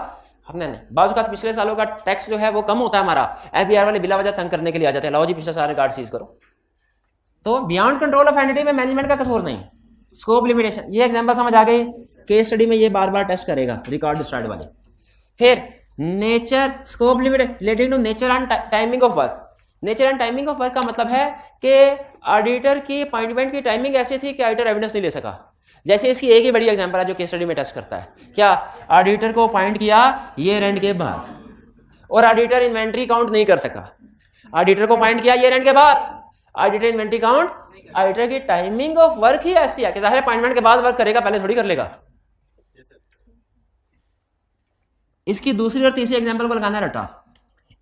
हमने नहीं। बाजू का पिछले सालों का टैक्स जो है वो कम होता है हमारा, एफबीआर वाले बिला वजह तंग करने के लिए आ जाते हैं, लाओ जी पिछले सारे कार्ड सीज करो। तो बियॉन्ड कंट्रोल ऑफ एंटिटी में मैनेजमेंट का कसूर नहीं। स्कोप लिमिटेशन, ये एग्जांपल समझ आ गई, केस स्टडी में ये बार बार टेस्ट करेगा रिकॉर्ड डिस्ट्रॉयड वाले। फिर nature, scope limit relating to nature and timing of work. Nature and timing of work का मतलब है कि ऑडिटर की अपॉइंटमेंट की टाइमिंग ऐसी थी कि ऑडिटर एविडेंस नहीं ले सका। जैसे इसकी एक ही बड़ी एग्जांपल है जो केस स्टडी में टेस्ट करता है, क्या ऑडिटर को अपॉइंट किया ईयर एंड के बाद और ऑडिटर इन्वेंट्री काउंट नहीं कर सका। ऑडिटर को अपॉइंट किया ईयर एंड के बाद, ऑडिटर इन्वेंट्री काउंट, ऑडिटर की टाइमिंग ऑफ वर्क ही ऐसी है कि जाहिर अपॉइंटमेंट के बाद वर्क करेगा, पहले थोड़ी कर लेगा। इसकी दूसरी और तीसरी एग्जांपल को लगाना रटा।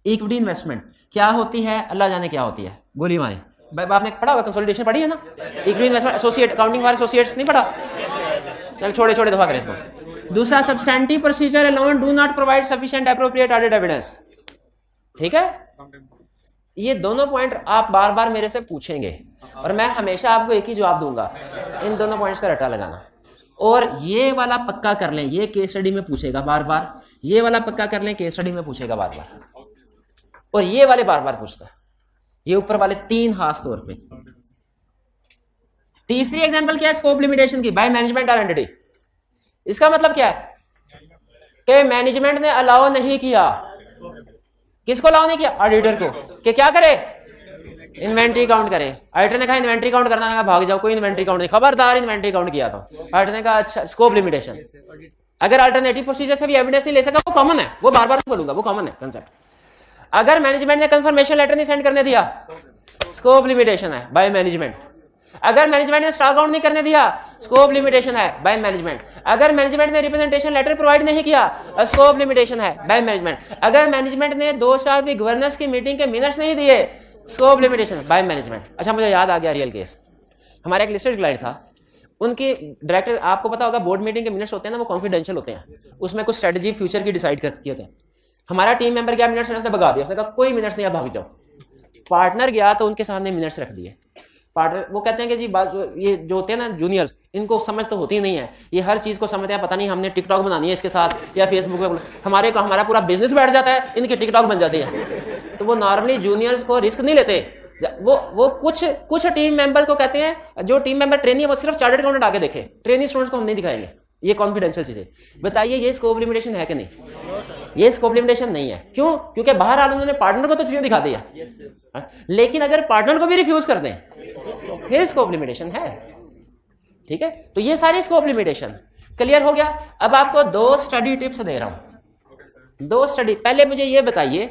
इक्विटी इन्वेस्टमेंट क्या होती है, अल्लाह जाने क्या होती है, गोली मारे। आपने पढ़ा हुआ, कंसोलिडेशन पढ़ी है ना, equity investment associate, accounting for associates नहीं पढ़ा, चल छोड़े दफा करें इसको। दूसरा substantive procedure alone do not provide sufficient appropriate audit evidence. ठीक है, ये दोनों पॉइंट आप बार बार मेरे से पूछेंगे और मैं हमेशा आपको एक ही जवाब दूंगा, इन दोनों पॉइंट्स का रटा लगाना। और ये वाला पक्का कर लें, ये केस स्टडी में पूछेगा बार बार, ये वाला पक्का कर लें, केस स्टडी में पूछेगा बार बार, और ये वाले बार बार पूछता है, ये ऊपर वाले तीन खास तौर पे। तीसरी एग्जांपल क्या है, स्कोप लिमिटेशन की, बाय मैनेजमेंट और एंटिटी। इसका मतलब क्या है कि मैनेजमेंट ने अलाउ नहीं किया, किसको अलाउ नहीं किया, ऑडिटर को, कि क्या करे, इन्वेंट्री काउंट करे। ऑडिटर ने कहा इन्वेंट्री काउंट करना है, भाग जाओ, कोई इन्वेंट्री काउंट नहीं, खबरदार इन्वेंट्री काउंट किया तो ऑडिटर ने कहा अच्छा, स्कोप लिमिटेशन। अगर अल्टरनेटिव प्रोसीजर से भी एविडेंस नहीं ले सका, वो कॉमन है, वो बार बार बोलूंगा, वो कॉमन है कंसेप्ट। अगर मैनेजमेंट ने कंफर्मेशन लेटर नहीं सेंड करने दिया, स्कोप लिमिटेशन है बाय मैनेजमेंट। अगर मैनेजमेंट ने स्टॉक आउट नहीं करने दिया, स्कोप लिमिटेशन है बाय मैनेजमेंट। अगर मैनेजमेंट ने रिप्रेजेंटेशन लेटर प्रोवाइड नहीं किया, स्कोप लिमिटेशन है बाय मैनेजमेंट। अगर मैनेजमेंट ने 2 साल भी गवर्नेंस की मीटिंग के मिनट्स नहीं दिए, स्कोप लिमिटेशन बाय मैनेजमेंट। अच्छा, मुझे याद आ गया रियल केस, हमारा एक लिस्टेड क्लाइंट था, उनके डायरेक्टर, आपको पता होगा बोर्ड मीटिंग के मिनट्स होते हैं ना, वो कॉन्फिडेंशियल होते हैं, उसमें कुछ स्ट्रेटजी फ्यूचर की डिसाइड करती होते हैं। हमारा टीम मेंबर गया, मिनट्स ने भगा दिया, उसने कहा कोई मिनट्स नहीं, आप भाग जाओ। पार्टनर गया तो उनके सामने मिनट्स रख दिए। पार्टनर वो कहते हैं कि जी ये जो होते हैं ना जूनियर्स, इनको समझ तो होती नहीं है, ये हर चीज को समझते हैं, पता नहीं हमने टिकटॉक बनानी है इसके साथ या फेसबुक पे, हमारा पूरा बिजनेस बैठ जाता है, इनकी टिकटॉक बन जाती है। तो वो नॉर्मली जूनियर्स को रिस्क नहीं लेते, वो कुछ टीम मेंबर को कहते हैं, जो टीम मेंबर ट्रेनी है वो सिर्फ चार्टर्ड अकाउंटेंट आके देखे, ट्रेनी स्टूडेंट्स को हम नहीं दिखाएंगे, ये कॉन्फिडेंशियल चीजें। बताइए ये स्कोप लिमिटेशन है कि नहीं? ये स्कोप लिमिटेशन नहीं है। क्यों? क्योंकि बाहर आने उन्होंने पार्टनर को तो चीजें दिखा दी है, लेकिन अगर पार्टनर को भी रिफ्यूज कर दें फिर स्कोप लिमिटेशन है। ठीक है, तो ये सारी स्कोप लिमिटेशन क्लियर हो गया। अब आपको 2 स्टडी टिप्स दे रहा हूं, 2 स्टडी। पहले मुझे ये बताइए,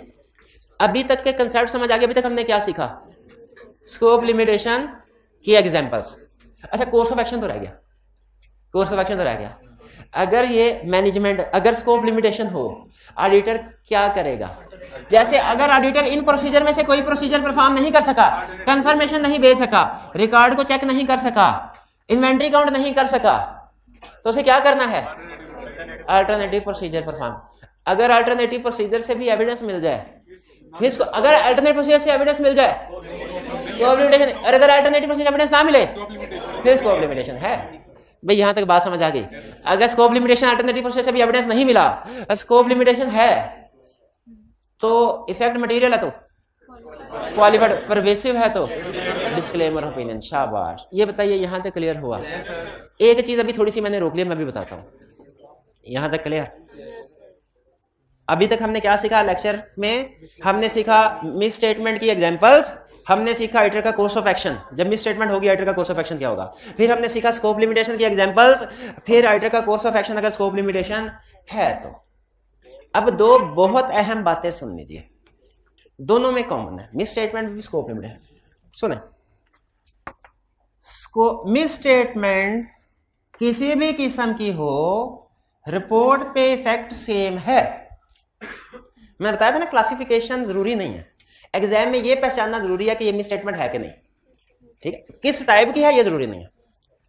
अभी तक के कंसेप्ट समझ आ गए? अभी तक हमने क्या सीखा? स्कोप लिमिटेशन की एग्जांपल्स। अच्छा, कोर्स ऑफ एक्शन तो रह गया, कोर्स ऑफ एक्शन तो रह गया। अगर ये मैनेजमेंट, अगर स्कोप लिमिटेशन हो, ऑडिटर क्या करेगा? जैसे अगर ऑडिटर इन प्रोसीजर में से कोई प्रोसीजर परफॉर्म नहीं कर सका, कंफर्मेशन नहीं भेज सका, रिकॉर्ड को चेक नहीं कर सका, इन्वेंट्री काउंट नहीं कर सका, तो उसे क्या करना है? Alternative procedure perform. अगर अल्टरनेटिव प्रोसीजर से भी एविडेंस मिल जाए, फिर इसको, अगर अल्टरनेटिव प्रोसीजर से एविडेंस मिल जाए स्कोप लिमिटेशन, और अगर अल्टरनेटिव प्रोसीजर एविडेंस ना मिले फिर स्कोप लिमिटेशन है। भाई यहां तक बात समझ आ गई? अगर स्कोप लिमिटेशन अल्टरनेटिव प्रोसीजर से भी एविडेंस नहीं मिला, स्कोप लिमिटेशन है, तो इफेक्ट मटेरियल है, तो क्वालिफाइड, परवेसिव है, तो डिस्क्लेमर ओपिनियन। शाबाश। ये बताइए यहां तक क्लियर हुआ? एक चीज अभी थोड़ी सी मैंने रोक लिया, मैं भी बताता हूं। यहां तक क्लियर? अभी तक हमने क्या सीखा? लेक्चर में हमने सीखा मिस स्टेटमेंट की एग्जांपल्स, हमने सीखा ऑडिटर का कोर्स ऑफ एक्शन, जब मिस स्टेटमेंट होगी ऑडिटर का कोर्स ऑफ एक्शन क्या होगा, फिर हमने सीखा स्कोप लिमिटेशन की एग्जांपल्स, फिर ऑडिटर का कोर्स ऑफ एक्शन अगर स्कोप लिमिटेशन है तो। अब 2 बहुत अहम बातें सुन लीजिए, दोनों में कॉमन है, मिस स्टेटमेंट भी स्कोप लिमिटेशन। सुने, मिस स्टेटमेंट किसी भी किस्म की हो, रिपोर्ट पे इफेक्ट सेम है। मैं बताया था ना, क्लासिफिकेशन जरूरी नहीं है, एग्जाम में ये पहचानना जरूरी है कि ये मिस स्टेटमेंट है कि नहीं। ठीक है, किस टाइप की है ये जरूरी नहीं है।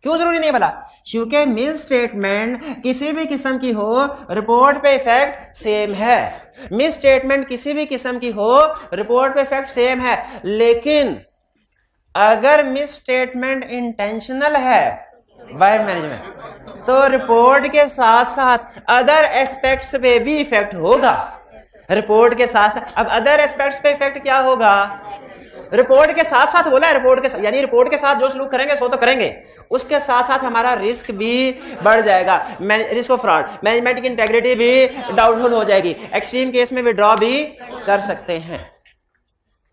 क्यों जरूरी नहीं भला? क्योंकि मिस स्टेटमेंट किसी भी किस्म की हो, रिपोर्ट पे इफेक्ट सेम है। मिस स्टेटमेंट किसी भी किस्म की हो, रिपोर्ट पे इफेक्ट सेम है, लेकिन अगर मिस स्टेटमेंट इंटेंशनल है बाय मैनेजमेंट तो रिपोर्ट के साथ साथ अदर एस्पेक्ट्स पे भी इफेक्ट होगा। रिपोर्ट के साथ साथ, अब अदर एस्पेक्ट्स पे इफेक्ट क्या होगा? रिपोर्ट के साथ साथ बोला है, रिपोर्ट के यानी रिपोर्ट के साथ जो सलूक करेंगे सो तो करेंगे, उसके साथ साथ हमारा रिस्क भी बढ़ जाएगा, रिस्क ऑफ फ्रॉड, मैनेजमेंट की इंटेग्रिटी भी डाउटफुल हो जाएगी, एक्सट्रीम केस में विड्रॉ भी कर सकते हैं।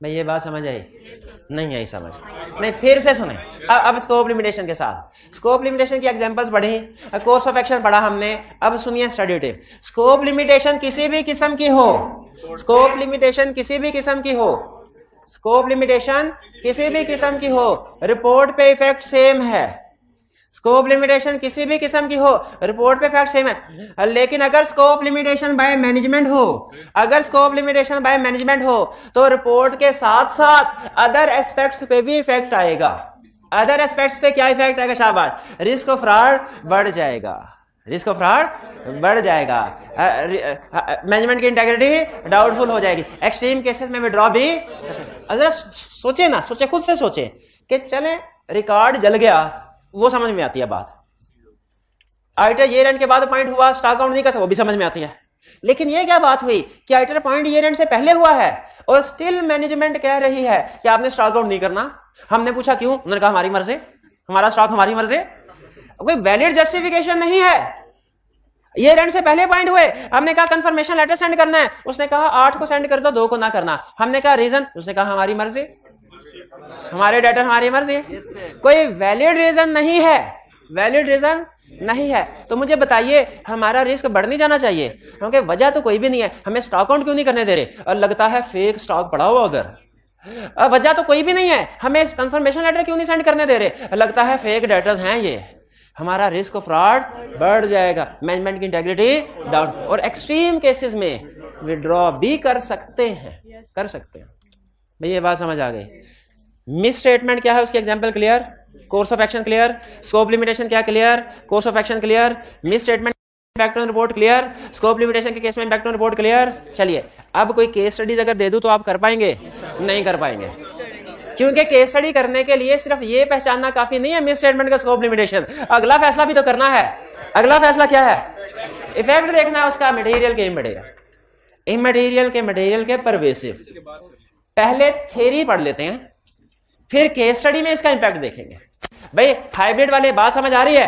भाई ये बात समझ आई? नहीं आई समझ? नहीं, फिर से सुने। अब स्कोप लिमिटेशन के साथ, स्कोप लिमिटेशन की एग्जांपल्स पढ़ी, कोर्स ऑफ एक्शन पढ़ा हमने, अब सुनिए स्टडी टिप। स्कोप लिमिटेशन किसी भी किस्म की हो, स्कोप लिमिटेशन किसी भी किस्म की हो, स्कोप लिमिटेशन किसी भी किस्म की हो, रिपोर्ट पे इफेक्ट सेम है। स्कोप लिमिटेशन किसी भी किस्म की हो, रिपोर्ट पे इफेक्ट सेम है। लेकिन अगर स्कोप लिमिटेशन बाय मैनेजमेंट हो, अगर स्कोप लिमिटेशन बाय मैनेजमेंट हो तो रिपोर्ट के साथ साथ अदर एस्पेक्ट्स पे भी इफेक्ट आएगा। अदर एस्पेक्ट्स पे क्या इफेक्ट आएगा? शाबाश, रिस्क ऑफ फ्रॉड बढ़ जाएगा, रिस्क ऑफ फ्रॉड बढ़ जाएगा, मैनेजमेंट की इंटेग्रिटी डाउटफुल हो जाएगी, एक्सट्रीम केसेस में विड्रॉ भी। अगर सोचे ना, सोचे, खुद से सोचे कि चले रिकॉर्ड जल गया, वो समझ में आती है बात। आइटर ईयर एंड के बाद पॉइंट हुआ, स्टॉक आउट नहीं कर सकता, वो भी समझ में आती है। लेकिन ये क्या बात हुई कि आइटर पॉइंट ईयर एंड से पहले हुआ है और स्टिल मैनेजमेंट कह रही है कि आपने स्टॉक आउट नहीं करना। हमने पूछा क्यों? उन्होंने कहा हमारी मर्जी, हमारा स्टॉक हमारी मर्जी। कोई वैलिड जस्टिफिकेशन नहीं है। ईयर एंड से पहले पॉइंट हुए, हमने कहा कंफर्मेशन लेटर सेंड करना है, उसने कहा 8 को सेंड कर दो, 2 को ना करना। हमने कहा रीजन, उसने कहा हमारी मर्जी, हमारे डेटर हमारी मर्जी। कोई वैलिड रीजन नहीं है, वैलिड रीजन नहीं है। तो मुझे बताइए हमारा रिस्क बढ़ नहीं जाना चाहिए? क्योंकि वजह तो कोई भी नहीं है, हमें स्टॉक आउट क्यों नहीं करने दे रहे? और लगता है फेक स्टॉक पड़ा हुआ उधर, वजह तो कोई भी नहीं है, हमें कंफर्मेशन लेटर क्यों नहीं सेंड करने दे रहे? लगता है फेक डेटर्स हैं ये, हमारा रिस्क ऑफ फ्रॉड बढ़ जाएगा, मैनेजमेंट की इंटेग्रिटी डाउन, और एक्सट्रीम केसेस में विड्रॉ भी कर सकते हैं, कर सकते हैं। भाई ये बात समझ आ गई? मिस स्टेटमेंट क्या है उसकी example clear, course of action clear, scope limitation क्या clear, course of action clear, misstatement impact on report clear, scope limitation के केस में इम्पैक्ट ऑन रिपोर्ट क्लियर। चलिए अब कोई केस स्टडीज अगर दे दूं तो आप कर पाएंगे? नहीं कर पाएंगे, क्योंकि केस स्टडी करने के लिए सिर्फ ये पहचानना काफी नहीं है मिस स्टेटमेंट का स्कोप लिमिटेशन, अगला फैसला भी तो करना है। अगला फैसला क्या है? इफेक्ट देखना है उसका, मटेरियल के इमटेरियल, इमटेरियल के मटेरियल के परवेसिव। पहले थ्योरी पढ़ लेते हैं, फिर केस स्टडी में इसका इंपैक्ट देखेंगे। भाई हाइब्रिड वाले बात समझ आ रही है?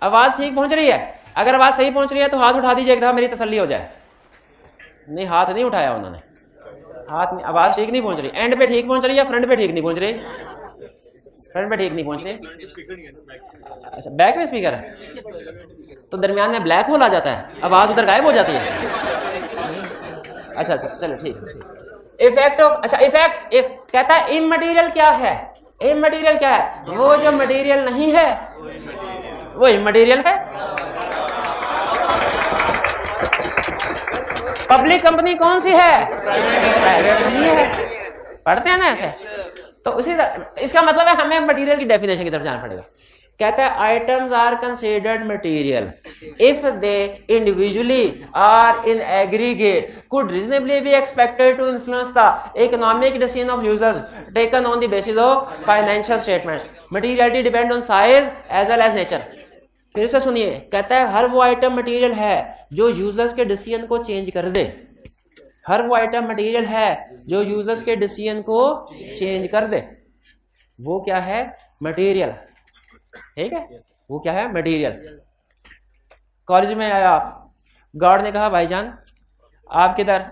आवाज ठीक पहुंच रही है? अगर आवाज सही पहुंच रही है तो हाथ उठा दीजिए एक दफा, मेरी तसल्ली हो जाए। नहीं, हाथ नहीं उठाया उन्होंने, हाथ नहीं, आवाज ठीक नहीं पहुंच रही। एंड पे ठीक पहुंच रही है, फ्रंट पे ठीक नहीं पहुंच रही? फ्रंट पे ठीक नहीं पहुंच रही। अच्छा, बैक में स्पीकर है तो दरमियान में ब्लैक होल आ जाता है, आवाज उधर गायब हो जाती है। अच्छा अच्छा, चलो ठीक है। इफेक्ट ऑफ, अच्छा इफेक्ट कहता है इमटेरियल क्या है? इमटेरियल क्या है? वो जो मटेरियल नहीं है वो इमटेरियल है। पब्लिक कंपनी कौन सी है? प्राइवेट कंपनी है। पढ़ते हैं ना ऐसे? तो उसी तरह इसका मतलब है हमें मटेरियल की डेफिनेशन की तरफ जाना पड़ेगा। कहता है items are considered material if they individually or in aggregate could reasonably be expected to influence the economic decision of users taken on the basis of financial statements. Materiality depend on size as well as nature. फिर से सुनिए, कहता है हर वो item material है जो users के decision को चेंज कर दे। हर वो आइटम मटेरियल है जो यूजर्स के डिसीजन को चेंज कर दे, वो क्या है? मटेरियल। ठीक है, वो क्या है? मटेरियल। कॉलेज में आया आप, गार्ड ने कहा भाईजान आप किधर?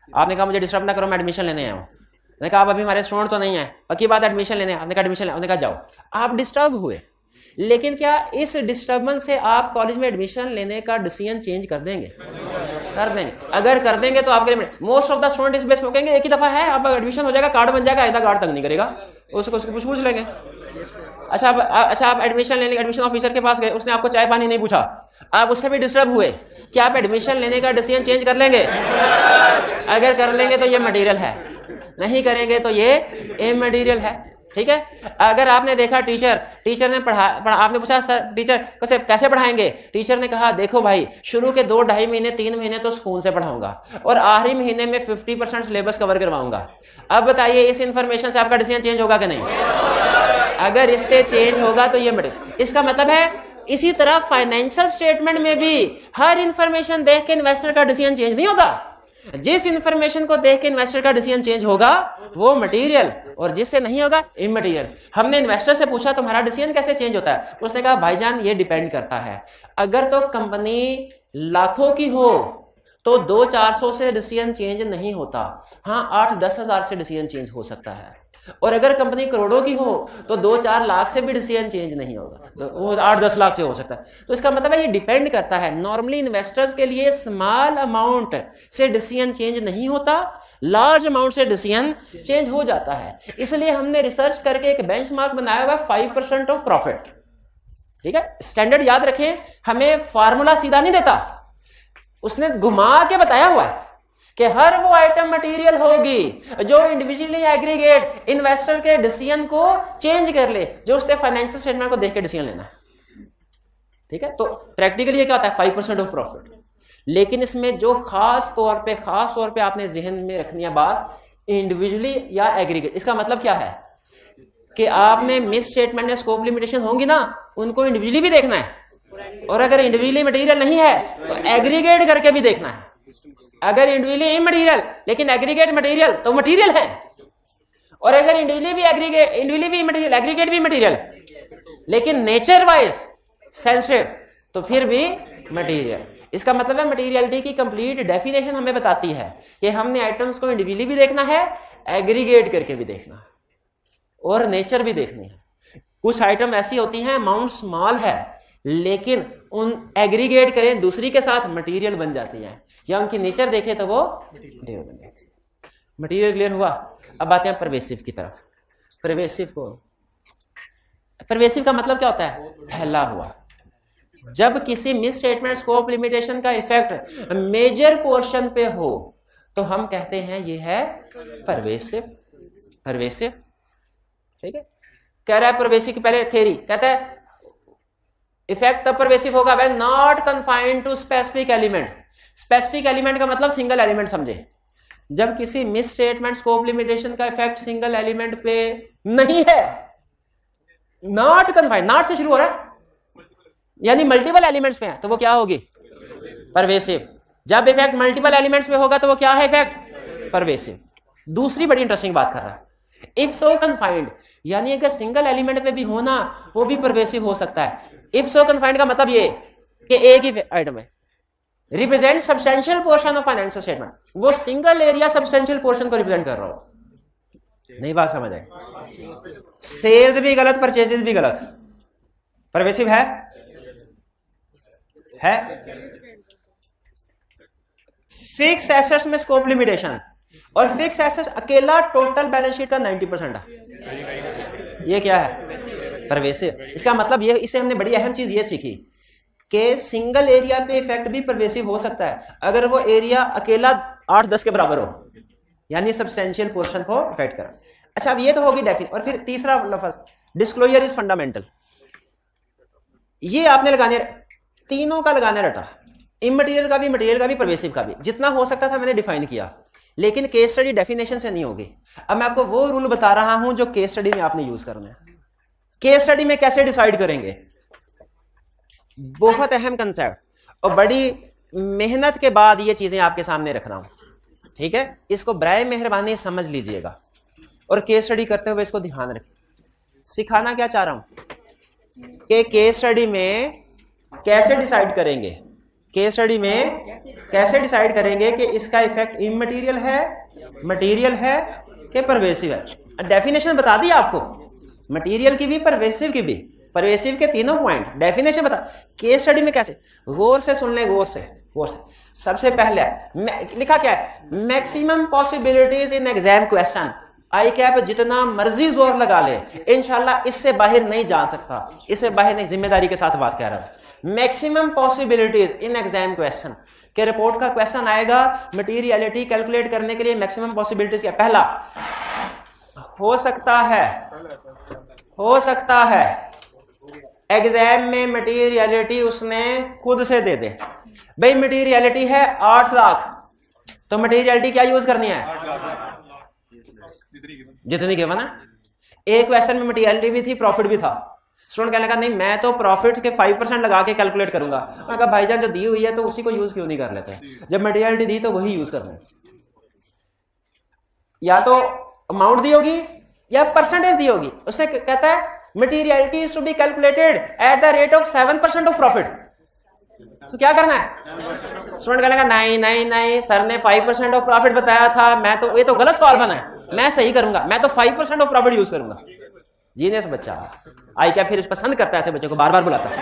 आपने कहा मुझे डिस्टर्ब ना करो, मैं एडमिशन लेने आया हूँ। मैंने कहा आप अभी हमारे स्टूडेंट तो नहीं है, पक्की बात एडमिशन लेने? आपने कहा एडमिशन ले। आपने कहा जाओ। आप डिस्टर्ब हुए, लेकिन क्या इस डिस्टर्बेंस से आप कॉलेज में एडमिशन लेने का डिसीजन चेंज कर देंगे? कर देंगे। अगर कर देंगे तो आपके मोस्ट ऑफ द स्टूडेंट इस बेस में कहेंगे एक ही दफा है, आप एडमिशन हो जाएगा, कार्ड बन जाएगा, आइंदा कार्ड तक नहीं करेगा, उसको पूछ लेंगे। अच्छा आप एडमिशन लेने, एडमिशन ऑफिसर के पास गए, उसने आपको चाय पानी नहीं पूछा, आप उससे भी डिस्टर्ब हुए, क्या आप एडमिशन लेने का डिसीजन चेंज कर लेंगे? अगर कर लेंगे तो ये मटेरियल है, नहीं करेंगे तो ये इमटेरियल है। ठीक है। अगर आपने देखा टीचर ने पढ़ा आपने पूछा सर टीचर कैसे पढ़ाएंगे, टीचर ने कहा देखो भाई शुरू के 2-2.5 महीने 3 महीने तो सुकून से पढ़ाऊंगा और आखिरी महीने में 50% सिलेबस कवर करवाऊंगा। अब बताइए इस इंफॉर्मेशन से आपका डिसीजन चेंज होगा कि नहीं? अगर इससे चेंज होगा तो ये मटेरियल, इसका मतलब है इसी तरह फाइनेंशियल स्टेटमेंट में भी हर इंफॉर्मेशन देख के इन्वेस्टर का डिसीजन चेंज नहीं होगा। जिस इंफॉर्मेशन को देख के इन्वेस्टर का डिसीजन चेंज होगा वो मटेरियल और जिससे नहीं होगा इमटेरियल। हमने इन्वेस्टर से पूछा तुम्हारा डिसीजन कैसे चेंज होता है, उसने कहा भाईजान ये डिपेंड करता है, अगर तो कंपनी लाखों की हो तो 200-400 से डिसीजन चेंज नहीं होता, हाँ 8-10 हज़ार से डिसीजन चेंज हो सकता है, और अगर कंपनी करोड़ों की हो तो 2-4 लाख से भी डिसीजन चेंज नहीं होगा, तो वो 8-10 लाख से हो सकता है। तो इसका मतलब है ये डिपेंड करता है। नॉर्मली इन्वेस्टर्स के लिए स्मॉल अमाउंट से डिसीजन चेंज नहीं होता, लार्ज अमाउंट से डिसीजन चेंज हो जाता है। इसलिए हमने रिसर्च करके एक बेंचमार्क बनाया हुआ है 5% ऑफ प्रॉफिट। ठीक है, स्टैंडर्ड याद रखें, हमें फार्मूला सीधा नहीं देता, उसने घुमा के बताया हुआ है कि हर वो आइटम मटेरियल होगी जो इंडिविजुअली एग्रीगेट इन्वेस्टर के डिसीजन को चेंज कर ले, जो उसके फाइनेंशियल स्टेटमेंट को देख के डिसीजन लेना है। ठीक है, तो प्रैक्टिकली ये क्या होता है 5% ऑफ प्रॉफिट। लेकिन इसमें जो खास तौर पे आपने जहन में रखनी है बात, इंडिविजुअली या एग्रीगेट। इसका मतलब क्या है कि आपने मिस स्टेटमेंट या स्कोप लिमिटेशन होंगी ना, उनको इंडिविजुअली भी देखना है, और अगर इंडिविजुअली मटेरियल नहीं है तो एग्रीगेट करके भी देखना है। अगर इंडिविजुअली इमटेरियल लेकिन एग्रीगेट मटेरियल तो मटेरियल है, और अगर इंडिविजुअली भी मटेरियल एग्रीगेट भी मटेरियल लेकिन नेचर वाइज सेंसिटिव तो फिर भी मटेरियल। इसका मतलब है मटेरियलिटी की कंप्लीट डेफिनेशन हमें बताती है कि हमने आइटम्स को इंडिविजुअली भी देखना है, एग्रीगेट करके भी देखना है, और नेचर भी देखनी है। कुछ आइटम ऐसी होती हैं अमाउंट स्मॉल है लेकिन उन एग्रीगेट करें दूसरी के साथ मटेरियल बन जाती हैं, या उनकी नेचर देखें तो वो मटेरियल बन जाती है। मटेरियल क्लियर हुआ। अब आते हैं परवेसिव की तरफ। परवेसिव का मतलब क्या होता है? फैला हुआ। जब किसी मिस स्टेटमेंट स्कोप लिमिटेशन का इफेक्ट मेजर पोर्शन पे हो तो हम कहते हैं ये है परवेसिव। ठीक है, कह रहा है परवेसिव की पहले थ्योरी कहता है इफेक्ट तब परवेसिव होगा when not confined to specific element. Specific element का मतलब सिंगल एलिमेंट समझे। जब किसी मिस स्टेटमेंट स्कोप लिमिटेशन का इफेक्ट सिंगल एलिमेंट पे नहीं है, नॉट कन्फाइंड, नॉट से शुरू हो रहा है यानी मल्टीपल एलिमेंट्स पे है, तो वो क्या होगी? परवेसिव। जब इफेक्ट मल्टीपल एलिमेंट्स पे होगा तो वो क्या है? Effect pervasive. दूसरी बड़ी इंटरेस्टिंग बात कर रहा है, इफ सो कन्फाइंड, यानी अगर सिंगल एलिमेंट पे भी होना वो भी परवेसिव हो सकता है। इफ सो कन्फाइंड का मतलब ये कि एक ही आइटम है represent substantial portion of financial statement, वो सिंगल एरिया सब्सटेंशियल पोर्शन को रिप्रेजेंट कर रहा हो। नहीं बात समझ आई? सेल्स भी गलत, परचेजेस भी गलत, परवेसिव है? फिक्स एसेट्स में स्कोप लिमिटेशन, और फिक्स एसेट्स अकेला टोटल बैलेंस शीट का 90% है, ये क्या है? परवेसिव। इसका मतलब ये, इससे हमने बड़ी अहम चीज ये सीखी कि सिंगल एरिया पे इफेक्ट भी परवेसिव हो सकता है अगर वो एरिया अकेला 8-10 के बराबर हो, यानी सब्सटेंशियल पोर्शन को इफेक्ट करा। अच्छा, अब ये तो होगी डेफिनेशन। और फिर तीसरा लफ्ज डिस्क्लोजर इज फंडामेंटल, ये आपने लगाने, तीनों का लगाने रटा, इमटेरियल का भी, मटेरियल का भी, परवेसिव का भी। जितना हो सकता था मैंने डिफाइन किया, लेकिन केस स्टडी डेफिनेशन से नहीं होगी। अब मैं आपको वो रूल बता रहा हूं जो केस स्टडी में आपने यूज करना है। केस स्टडी में कैसे डिसाइड करेंगे, बहुत अहम कंसेप्ट, और बड़ी मेहनत के बाद ये चीजें आपके सामने रख रहा हूं। ठीक है, इसको बराए मेहरबानी समझ लीजिएगा और केस स्टडी करते हुए इसको ध्यान रखिए। सिखाना क्या चाह रहा हूं कि केस स्टडी में कैसे डिसाइड करेंगे, केस स्टडी में कैसे डिसाइड करेंगे कि इसका इफेक्ट इमटेरियल है, मटेरियल है कि परवेसिव है। डेफिनेशन बता दी आपको, मटेरियल की भी, परवेसिव की भी। परवेसिव के तीनों पॉइंट डेफिनेशन बता। केस स्टडी में कैसे, गौर से सुन ले, गौर से। सबसे पहले लिखा क्या है? Maximum possibilities in exam question. I cap जितना मर्जी जोर लगा ले, इंशाल्लाह इससे बाहर नहीं जा सकता, इससे बाहर नहीं, जिम्मेदारी के साथ बात कह रहा हूं। Maximum possibilities in exam question के रिपोर्ट का क्वेश्चन आएगा, मटेरियलिटी कैलकुलेट करने के लिए मैक्सिमम पॉसिबिलिटीज क्या? पहला, हो सकता है एग्जाम में मटीरियलिटी उसने खुद से दे दे। भाई मटीरियलिटी है 8 लाख, तो मटीरियलिटी क्या यूज करनी है? जितनी गिवन है। एक क्वेश्चन में मटीरियलिटी भी थी, प्रॉफिट भी था। स्टूडेंट कहने का नहीं मैं तो प्रॉफिट के 5% लगा के कैलकुलेट करूंगा। मैं कहा भाईजान जो दी हुई है तो उसी को यूज क्यों नहीं कर लेते? जब मटीरियलिटी दी तो वही यूज करना है। या तो अमाउंट दी होगी या परसेंटेज दी होगी। उसने कहता है materiality is to be calculated at the rate of 7% of profit. तो क्या करना है? स्टूडेंट कहने का नहीं सर ने 5% ऑफ प्रॉफिट बताया था, मैं तो ये तो गलत सवाल बना है, मैं सही करूंगा, मैं तो 5% ऑफ प्रॉफिट यूज करूंगा। जीनियस बच्चा आई क्या फिर पसंद करता है ऐसे बच्चे को, बार बार बुलाता है।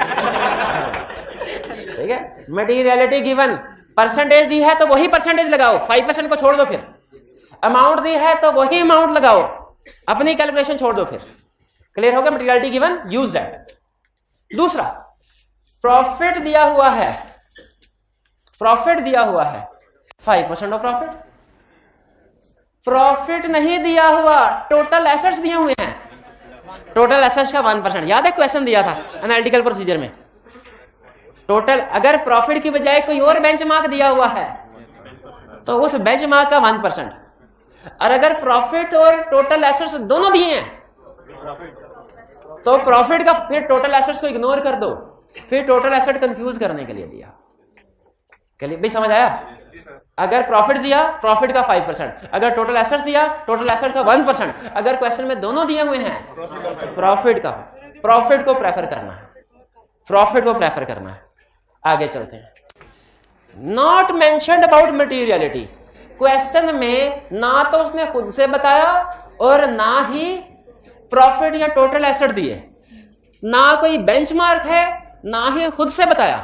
ठीक है, मटीरियलिटी गिवन, परसेंटेज दी है तो वही परसेंटेज लगाओ, 5% को छोड़ दो। फिर अमाउंट दी है तो वही अमाउंट लगाओ, अपनी कैलकुलेशन छोड़ दो। फिर क्लियर हो गया? Materiality given, use that. दूसरा, प्रॉफिट दिया हुआ है 5% ऑफ प्रॉफिट। प्रॉफिट नहीं दिया हुआ, टोटल एसेट्स दिए हुए हैं, टोटल एसेट्स का 1%। याद है क्वेश्चन दिया था एनालिटिकल प्रोसीजर में, टोटल अगर प्रॉफिट की बजाय कोई और बेंचमार्क दिया हुआ है तो उस बेंचमार्क का 1%। और अगर प्रॉफिट और टोटल एसेट्स दोनों दिए हैं तो प्रॉफिट का फिर टोटल एसेट्स को इग्नोर कर दो, फिर टोटल एसेट कंफ्यूज करने के लिए दिया। चलिए भाई समझ आया? अगर प्रॉफिट दिया, प्रॉफिट का 5%, अगर टोटल एसेट्स दिया, टोटल एसेट का 1%। अगर क्वेश्चन में दोनों दिए हुए हैं, प्रॉफिट को प्रेफर करना है। आगे चलते हैं। Not mentioned about materiality, question में ना तो उसने खुद से बताया और ना ही प्रॉफिट या टोटल एसेट दिए, ना कोई बेंचमार्क है, ना ही खुद से बताया।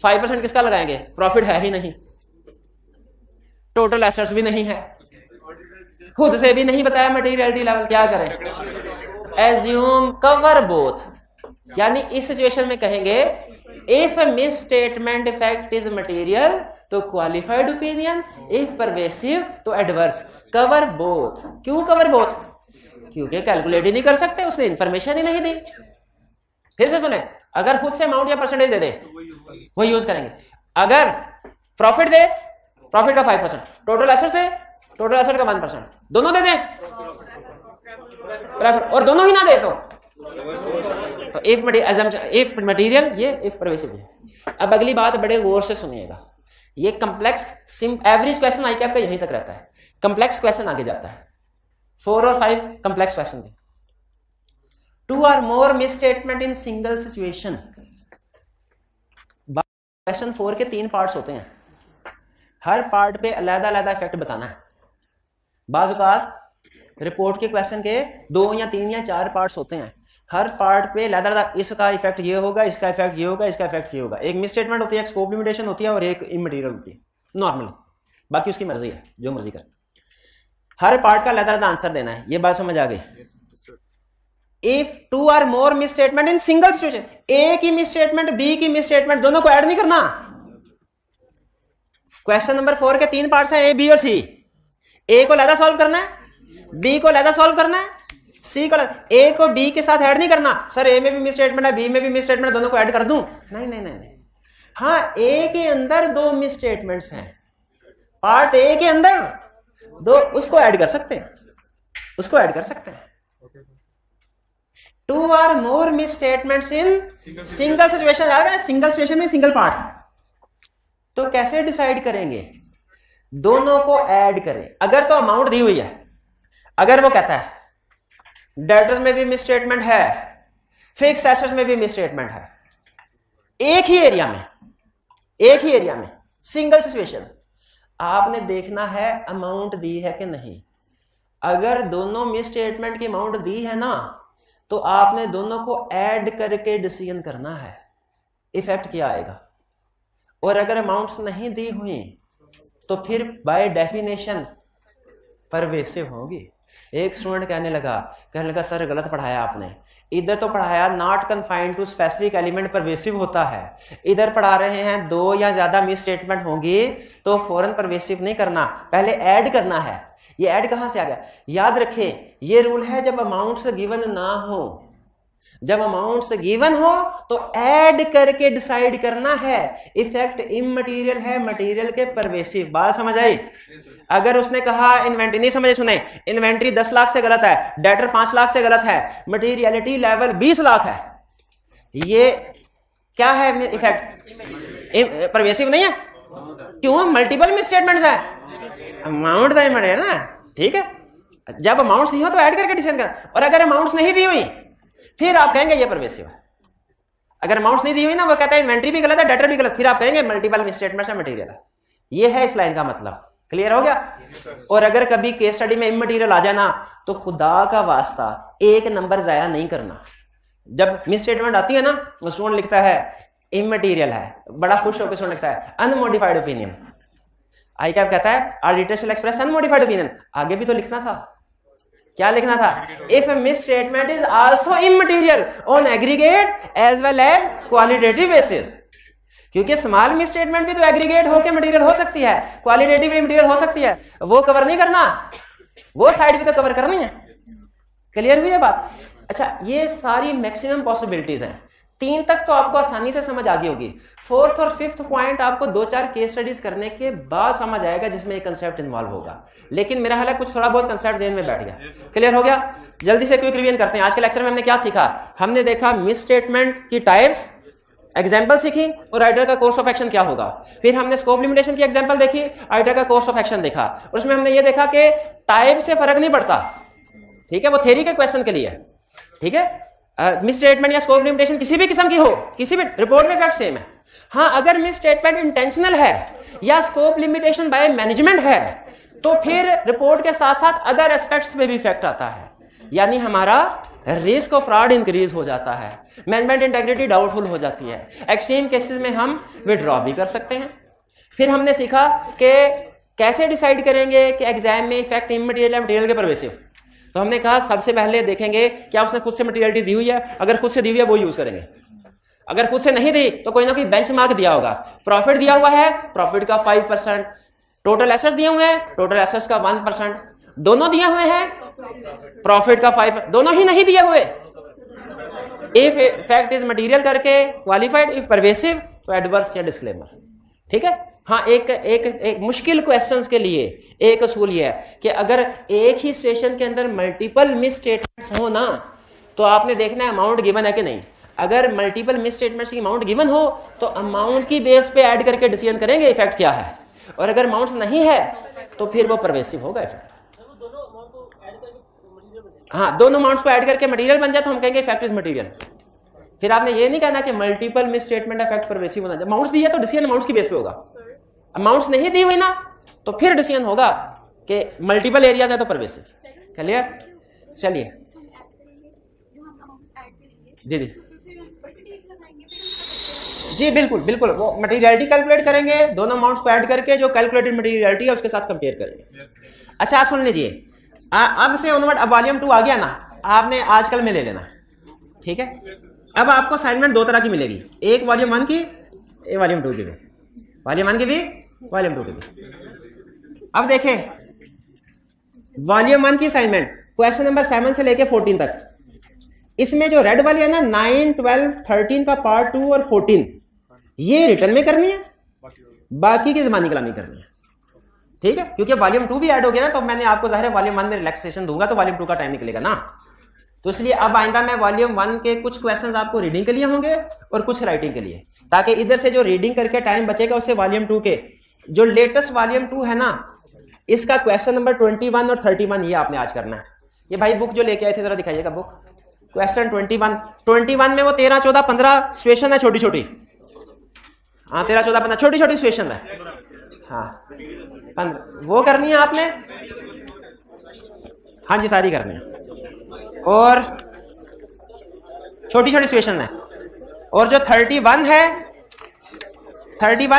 5% किसका लगाएंगे? प्रॉफिट है ही नहीं, टोटल एसेट्स भी नहीं है, खुद से भी नहीं बताया मटीरियलिटी लेवल। क्या करें? एज्यूम कवर बोथ, यानी इस सिचुएशन में कहेंगे if miss statement effect is material तो क्वालिफाइड ओपिनियन, इफ परवेसिव तो एडवर्स। Cover both. क्यों कवर बोथ? क्योंकि कैलकुलेट ही नहीं कर सकते, उसने इंफॉर्मेशन ही नहीं दी। फिर से सुने, अगर खुद से अमाउंट या परसेंटेज दे दे वो यूज करेंगे। अगर प्रॉफिट दे, प्रॉफिट का 5%, टोटल एसेट्स दे, टोटल एसेट का 1%, दोनों दे दे और दोनों ही ना दे तो इफ मटीरियल, ये इफ परवेसिव है। अब अगली बात बड़े गौर से सुनिएगा, ये कम्प्लेक्स एवरेज क्वेश्चन आई आपका यहीं तक रहता है, कम्प्लेक्स क्वेश्चन आगे जाता है। 4 और 5 कम्प्लेक्स क्वेश्चन है। 2 or more misstatement in single situation। Question 4 के 3 पार्ट्स होते हैं, हर पार्ट पे अलग अलग इफेक्ट बताना है। बाज़ औक़ात रिपोर्ट के क्वेश्चन के 2 या 3 या 4 पार्ट्स होते हैं, हर पार्ट पे अलग अलग इसका इफेक्ट ये होगा, इसका इफेक्ट ये होगा, इसका इफेक्ट ये होगा। एक मिसस्टेटमेंट होती है, एक स्कोप लिमिटेशन होती है और एक इमटीरियल होती है नॉर्मली, बाकी उसकी मर्जी है, जो मर्जी करे। हर पार्ट का अलग अलग आंसर देना है। ये बात समझ आ गई? If 2 or more misstatement in single situation, A की misstatement, B की misstatement दोनों को ऐड नहीं करना। क्वेश्चन नंबर 4 के 3 पार्ट्स हैं, A, B और C। A को लहदा सॉल्व करना है, B को लहदा सॉल्व करना है, C को A को B के साथ ऐड नहीं करना। सर A में भी मिसस्टेटमेंट है, B में भी मिसस्टेटमेंट है, दोनों को ऐड कर दूं? नहीं नहीं नहीं नहीं। हाँ, A के अंदर 2 मिसस्टेटमेंट्स हैं, पार्ट A के अंदर 2, उसको ऐड कर सकते हैं, उसको ऐड कर सकते हैं। 2 or more misstatements in single situation। याद है सिंगल सिचुएशन में सिंगल पार्ट। तो कैसे डिसाइड करेंगे? दोनों को ऐड करें। अगर तो अमाउंट दी हुई है, अगर वो कहता है डेटर्स में भी मिसस्टेटमेंट है, फिक्स एसेट्स में भी मिसस्टेटमेंट है, एक ही एरिया में सिंगल सिचुएशन, आपने देखना है अमाउंट दी है कि नहीं। अगर दोनों मिसस्टेटमेंट की अमाउंट दी है ना, तो आपने दोनों को ऐड करके डिसीजन करना है इफेक्ट क्या आएगा। और अगर अमाउंट्स नहीं दी हुई तो फिर बाय डेफिनेशन परवेसिव होगी। एक स्टूडेंट कहने लगा सर गलत पढ़ाया आपने, इधर तो पढ़ाया not confined to specific element pervasive होता है, इधर पढ़ा रहे हैं 2 या ज्यादा मिस स्टेटमेंट होंगी तो फौरन परवेसिव नहीं करना, पहले ऐड करना है। ये ऐड कहां से आ गया? याद रखें ये रूल है जब अमाउंट्स गिवन ना हो, जब अमाउंट्स गिवन हो तो ऐड करके डिसाइड करना है। इफेक्ट इमटेरियल है, मटेरियल के परवेसिव। बात समझ आई? अगर उसने कहा इन्वेंट्री, नहीं समझे, सुने, इन्वेंट्री 10 लाख से गलत है, डेटर 5 लाख से गलत है, मटेरियलिटी लेवल 20 लाख है, ये क्या है? इफेक्ट परवेसिव नहीं है। क्यों? मल्टीपल मिसस्टेटमेंट्स है, अमाउंट तो है ना, ठीक है। जब अमाउंट्स नहीं हो तो ऐड करके डिसीजन कर, और अगर अमाउंट्स नहीं दी हुई फिर आप कहेंगे ये परवेसिव है। अगर अमाउंट्स नहीं दी हुई ना, वो कहता है इन्वेंट्री भी गलत है, डेटर भी गलत, फिर आप कहेंगे मल्टीपल मिसस्टेटमेंट्स है, मटेरियल है। ये है इस लाइन का मतलब। क्लियर हो गया? और अगर कभी केस स्टडी में इमटेरियल आ जाए ना, तो खुदा का वास्ता एक नंबर जाया नहीं करना। जब मिसस्टेटमेंट आती है ना, वो स्टूडेंट लिखता है इमटेरियल है, बड़ा खुश होकर स्टूडेंट लिखता है अनमोडिफाइड ओपिनियन। आई कैप कहता है are detail shall express unmodified opinion. आगे भी तो लिखना था, क्या लिखना था? If a misstatement is also immaterial on aggregate as well as qualitative basis। क्योंकि स्मॉल मिसस्टेटमेंट भी तो एग्रीगेट होकर मटेरियल हो सकती है, क्वालिटेटिव मटेरियल हो सकती है, वो कवर नहीं करना, वो साइड भी तो कवर करनी है। क्लियर हुई है बात? अच्छा, ये सारी मैक्सिमम पॉसिबिलिटीज हैं। 3 तक तो आपको आसानी से समझ आ गई होगी। 4th और 5th पॉइंट आपको 2-4 केस स्टडीज करने के बाद समझ आएगा जिसमें एक कंसेप्ट इन्वॉल्व होगा। लेकिन मेरा हाल है कुछ थोड़ा बहुत कंसेप्ट जेन में बैठ गया। क्लियर हो गया? जल्दी से क्विक रिवीजन करते हैं। आज के लेक्चर में हमने क्या सीखा? हमने देखा मिस स्टेटमेंट की टाइप्स, एग्जाम्पल सीखी, और राइटर का कोर्स ऑफ एक्शन क्या होगा। फिर हमने स्कोप लिमिटेशन की एग्जाम्पल देखी, राइटर का कोर्स ऑफ एक्शन देखा, और उसमें हमने ये देखा कि टाइप से फर्क नहीं पड़ता, ठीक है, वो थ्योरी के क्वेश्चन के लिए, ठीक है। मिस स्टेटमेंट या स्कोप लिमिटेशन किसी भी किस्म की हो, किसी भी रिपोर्ट में इफेक्ट सेम है। हाँ, अगर मिस स्टेटमेंट इंटेंशनल है या स्कोप लिमिटेशन बाय मैनेजमेंट है, तो फिर रिपोर्ट के साथ साथ अदर एस्पेक्ट्स में भी इफेक्ट आता है, यानी हमारा रिस्क ऑफ फ्रॉड इंक्रीज हो जाता है, मैनेजमेंट इंटेग्रिटी डाउटफुल हो जाती है, एक्सट्रीम केसेस में हम विड्रॉ भी कर सकते हैं। फिर हमने सीखा कि कैसे डिसाइड करेंगे कि एग्जाम में इफेक्ट इमटेरियल या मटेरियल के परवेसिव। तो हमने कहा सबसे पहले देखेंगे क्या उसने खुद से मटेरियलिटी दी हुई है, अगर खुद से दी हुई है वो यूज करेंगे, अगर खुद से नहीं दी तो कोई ना कोई बेंचमार्क दिया होगा। प्रॉफिट दिया हुआ है, प्रॉफिट का 5%, टोटल एसेट्स दिए हुए हैं, टोटल एसेट्स का 1%, दोनों दिए हुए हैं, प्रॉफिट का 5%, दोनों ही नहीं दिए हुए, इफ इफेक्ट इज मटेरियल करके क्वालिफाइड, इफ परवेसिव तो एडवर्स या डिस्क्लेमर, ठीक है। हाँ, एक मुश्किल क्वेश्चंस के लिए एक असूल ये है कि अगर एक ही सिचुएशन के अंदर मल्टीपल मिस स्टेटमेंट्स हो ना, तो आपने देखना है अमाउंट गिवन है कि नहीं। अगर मल्टीपल मिस स्टेटमेंट्स की अमाउंट गिवन हो तो अमाउंट की बेस पे ऐड करके डिसीजन करेंगे इफेक्ट क्या है, और अगर अमाउंट नहीं है तो फिर वो परवेसिव होगा इफेक्ट। हाँ, दोनों अमाउंट्स को ऐड करके मटेरियल बन जाए तो हम कहेंगे इफेक्ट इज मटेरियल। फिर आपने ये नहीं कहना कि multiple miss statement effect pervasive होना। जब अमाउंट्स दी है तो डिसीजन अमाउंट्स की बेस पे होगा, अमाउंट्स नहीं दी हुई ना तो फिर डिसीजन होगा कि मल्टीपल एरियाज है तो परवेसिव। क्लियर? चलिए जी जी जी, बिल्कुल बिल्कुल, वो मटेरियलिटी कैलकुलेट करेंगे, दोनों अमाउंट्स को ऐड करके जो कैलकुलेटेड मटेरियलिटी है उसके साथ कंपेयर करेंगे। अच्छा, सुन लीजिए, अब से ऑनवर्ड, अब वॉल्यूम 2 आ गया ना, आपने आजकल में ले लेना, ठीक है। अब आपको असाइनमेंट 2 तरह की मिलेगी, एक वॉल्यूम 1 की, एक वॉल्यूम 2 की भी, वॉल्यूम 1 की भी, वॉल्यूम 2 की भी। अब देखें वॉल्यूम 1 की असाइनमेंट क्वेश्चन नंबर 7 से लेके 14 तक, इसमें जो रेड वाली है ना 9, 12, 13 का पार्ट 2 और 14 ये रिटर्न में करनी है, बाकी की ज़बानी कलामी करनी है, ठीक है। क्योंकि वॉल्यूम 2 भी ऐड हो गया ना, तो मैंने आपको जाहिर है वॉल्यूम 1 में रिलैक्सेशन दूंगा तो वॉल्यूम 2 का टाइम निकलेगा ना, तो इसलिए अब आइंदा मैं वॉल्यूम 1 के कुछ क्वेश्चंस आपको रीडिंग के लिए होंगे और कुछ राइटिंग के लिए, ताकि इधर से जो रीडिंग करके टाइम बचेगा उससे वॉल्यूम 2 के जो लेटेस्ट वॉल्यूम 2 है ना, इसका क्वेश्चन नंबर 21 और 31 ये आपने आज करना है। ये भाई बुक जो लेके आए थे जरा दिखाइएगा बुक, क्वेश्चन 21 में वो 13, 14, 15 सिचुएशन है छोटी छोटी, हाँ 13, 14, 15 छोटी छोटी सिचुएशन है, हाँ 15 वो करनी है आपने, हाँ जी सारी करनी है, और छोटी छोटी सिचुएशन है। और जो 31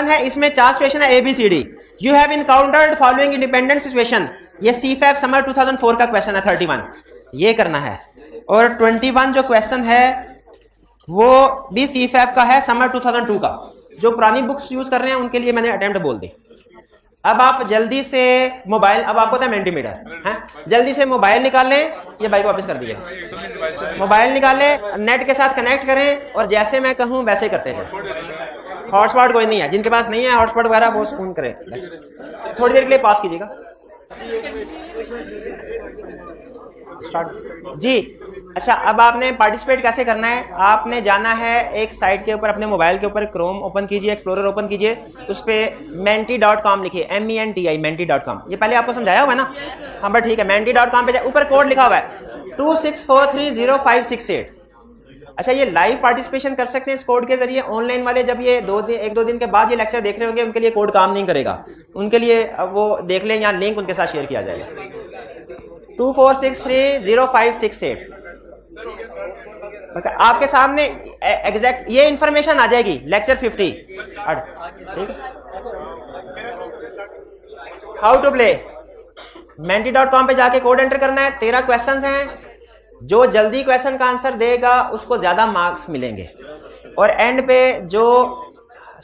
है इसमें 4 सिचुएशन है ABCD। You have encountered following independent situation, ये CFAP समर 2004 का क्वेश्चन है 31, ये करना है। और 21 जो क्वेश्चन है वो भी CFAP का है समर 2002 का, जो पुरानी बुक्स यूज कर रहे हैं उनके लिए मैंने अटेम्प्ट बोल दी। अब आप जल्दी से मोबाइल, अब आपको था मेंटीमीटर है, जल्दी से मोबाइल निकाल लें, ये बाइक वापस कर दीजिए, मोबाइल निकाल लें, नेट के साथ कनेक्ट करें और जैसे मैं कहूं वैसे करते जाए। हॉटस्पॉट कोई नहीं है, जिनके पास नहीं है हॉटस्पॉट वगैरह वो ऑन करें, थोड़ी देर के लिए पास कीजिएगा। स्टार्ट जी। अच्छा, अब आपने पार्टिसिपेट कैसे करना है, आपने जाना है एक साइट के ऊपर, अपने मोबाइल के ऊपर क्रोम ओपन कीजिए, एक्सप्लोरर ओपन कीजिए, उस पर menti.com लिखिए, MENTI menti.com, ये पहले आपको समझाया हुआ है ना, हाँ बट ठीक है, menti.com पे जाए, ऊपर कोड लिखा हुआ है 26430568। अच्छा, ये लाइव पार्टिसिपेशन कर सकते हैं इस कोड के जरिए। ऑनलाइन वाले जब ये एक दो दिन के बाद ये लेक्चर देख रहे होंगे, उनके लिए कोड काम नहीं करेगा, उनके लिए वो देख लें, यहाँ लिंक उनके साथ शेयर किया जाएगा, 24630568। आपके सामने एग्जैक्ट ये इंफॉर्मेशन आ जाएगी, लेक्चर 50, ठीक है। हाउ टू प्ले, menti.com पे जाके कोड एंटर करना है, 13 क्वेश्चंस हैं, जो जल्दी क्वेश्चन का आंसर देगा उसको ज्यादा मार्क्स मिलेंगे, और एंड पे जो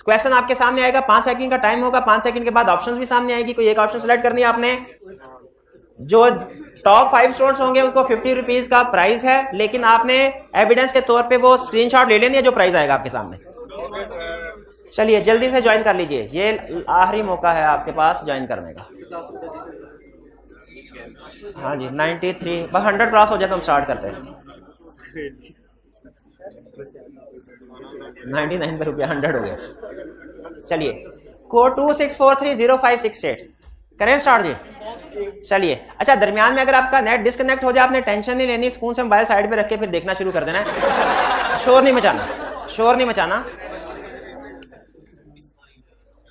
क्वेश्चन आपके सामने आएगा 5 सेकंड का टाइम होगा, 5 सेकंड के बाद ऑप्शंस भी सामने आएगी, कोई एक ऑप्शन सेलेक्ट करनी है आपने। जो टॉप 5 स्टूडेंट्स होंगे उनको 50 रुपीज का प्राइस है, लेकिन आपने एविडेंस के तौर पे वो स्क्रीनशॉट ले लेनी है जो प्राइस आएगा आपके सामने। चलिए जल्दी से ज्वाइन कर लीजिए, ये आखिरी मौका है आपके पास ज्वाइन करने का। हाँ जी 93, बस 100 क्रॉस हो जाए तो हम स्टार्ट करते हैं। 99 पे रुपया 100 हो गया। चलिए कोड 26430568 करें स्टार्ट जी। चलिए अच्छा, दरमियान में अगर आपका नेट डिस्कनेक्ट हो जाए, आपने टेंशन नहीं लेनी, स्पून से मोबाइल साइड पे रख के फिर देखना शुरू कर देना है, शोर नहीं मचाना, शोर नहीं मचाना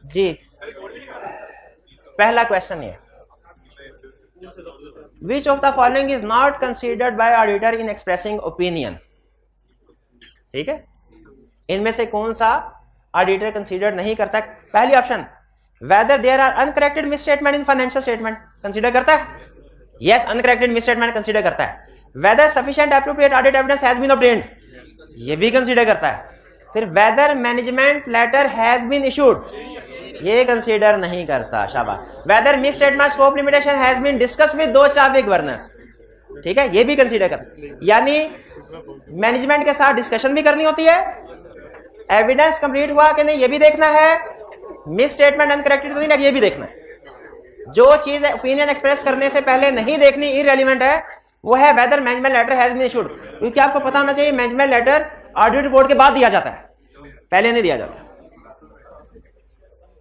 जी। पहला क्वेश्चन ये, Which of the following is not considered by auditor in expressing opinion? ठीक है, इनमें से कौन सा ऑडिटर कंसीडर नहीं करता? पहली option, whether there are uncorrected misstatement in financial statement, consider करता है, yes uncorrected misstatement कंसीडर करता है। whether sufficient appropriate audit evidence has been obtained, ये भी कंसीडर करता है। फिर whether management letter has been issued, ये कंसीडर नहीं करता, शाबाश। whether misstatement scope limitation has been discussed with those traffic governors, ठीक है, ये भी कंसीडर करता। यानी मैनेजमेंट के साथ डिस्कशन भी करनी होती है, एविडेंस कंप्लीट हुआ कि नहीं ये भी देखना है, मिस स्टेटमेंट अनकरेक्टेड तो नहीं लगी ये भी देखना है। जो चीज ओपिनियन एक्सप्रेस करने से पहले नहीं देखनी, इररिलेवेंट है, वो है whether management letter has been issued, क्योंकि आपको पता होना चाहिए मैनेजमेंट लेटर ऑडिट रिपोर्ट के बाद दिया जाता है, पहले नहीं दिया जाता।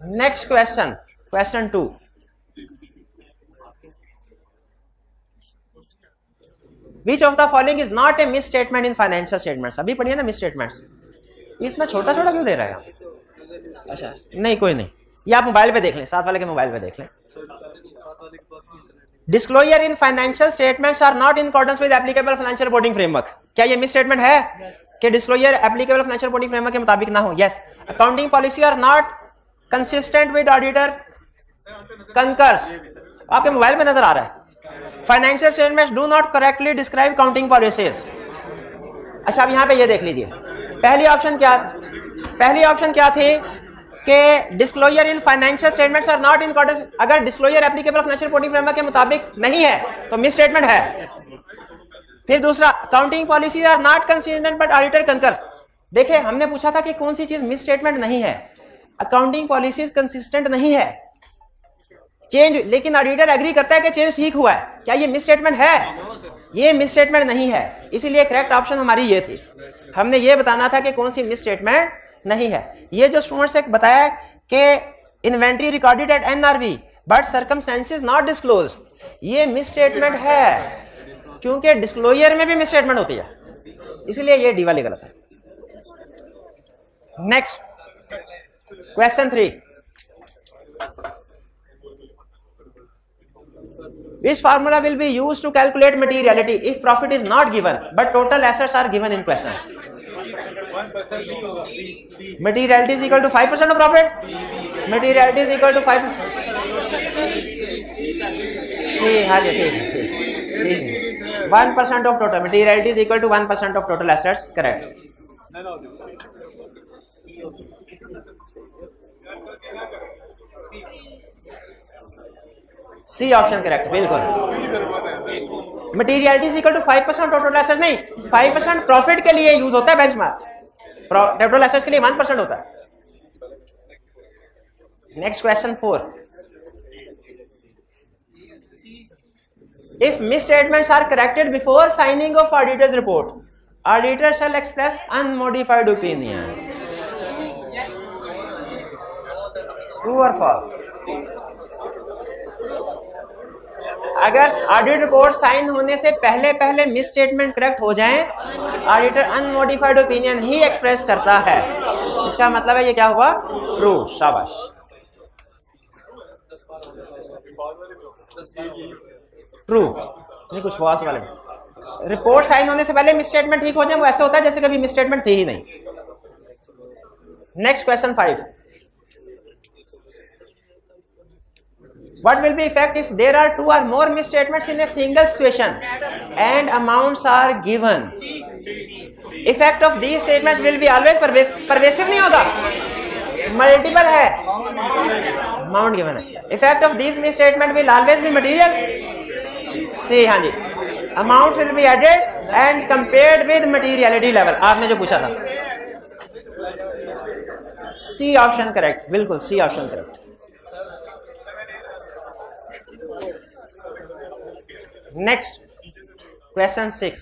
Next question, question 2, Which of the following is not a misstatement in financial statements? अभी पढ़िए ना misstatements, इतना छोटा छोटा क्यों दे रहा है? अच्छा नहीं कोई नहीं, ये आप मोबाइल पे देख लें, साथ वाले के मोबाइल पे देख लें। Disclosure in financial statements are not in accordance with applicable financial reporting framework, क्या ये misstatement है कि disclosure applicable financial reporting framework के मुताबिक ना हो? Yes. Accounting policy are not consistent with auditor concurs, आपके मोबाइल पे नजर आ रहा है। Financial statements do not correctly describe accounting policies। अच्छा अब यहां पे ये देख लीजिए, पहली ऑप्शन क्या थी कि disclosure in financial statements are not in accordance, अगर disclosure applicable financial reporting framework के मुताबिक नहीं है तो मिस स्टेटमेंट है। फिर दूसरा, accounting policy are not consistent but auditor concur, देखिए हमने पूछा था कि कौन सी चीज मिस स्टेटमेंट नहीं है, अकाउंटिंग पॉलिसी कंसिस्टेंट नहीं है, चेंज, लेकिन ऑडिटर एग्री करता है कि चेंज ठीक हुआ है, क्या ये मिस स्टेटमेंट है? ये मिस स्टेटमेंट नहीं है, इसीलिए करेक्ट ऑप्शन हमारी ये थी। हमने ये बताना था कि कौन सी मिस स्टेटमेंट नहीं है। ये जो स्टूडेंट्स ने बताया कि inventory recorded at NRV but circumstances not disclosed, ये मिस स्टेटमेंट है, क्योंकि डिस्क्लोजर में भी मिस स्टेटमेंट होती है, इसलिए ये डी वाली गलत है। Next question 3, Which formula will be used to calculate materiality if profit is not given but total assets are given in question? Materiality is equal to 5% of profit. Materiality is equal to 5. हाँ जी ठीक 1% of total. Materiality is equal to 1% of total assets. Correct. C option correct, बिल्कुल। Materiality is equal to 5% total assets, नहीं 5% profit के लिए use होता है benchmark, total assets के लिए 1% होता है। Next question 4, if misstatements are corrected before signing of auditor's report, auditor shall express unmodified opinion. True or false? अगर ऑडिट रिपोर्ट साइन होने से पहले पहले मिसस्टेटमेंट करेक्ट हो जाएं, ऑडिटर अनमोडिफाइड ओपिनियन ही एक्सप्रेस करता है। इसका मतलब है ये क्या हुआ? ट्रू, शाबाश। ट्रू, नहीं कुछ फॉल्स वाले। रिपोर्ट साइन होने से पहले मिसस्टेटमेंट ठीक हो जाए, वो ऐसे होता है जैसे कभी मिसस्टेटमेंट थी ही नहीं। Next question 5, what will be effect if there are 2 or more misstatements in a single situation and amounts are given? Effect of these statements will be always pervasive नहीं होगा, multiple है, amount given है। Effect of these misstatement will always be material, see हाँ जी, amounts will be added and compared with materiality level, आपने जो पूछा था। सी option correct, बिल्कुल C option correct. Next, question 6.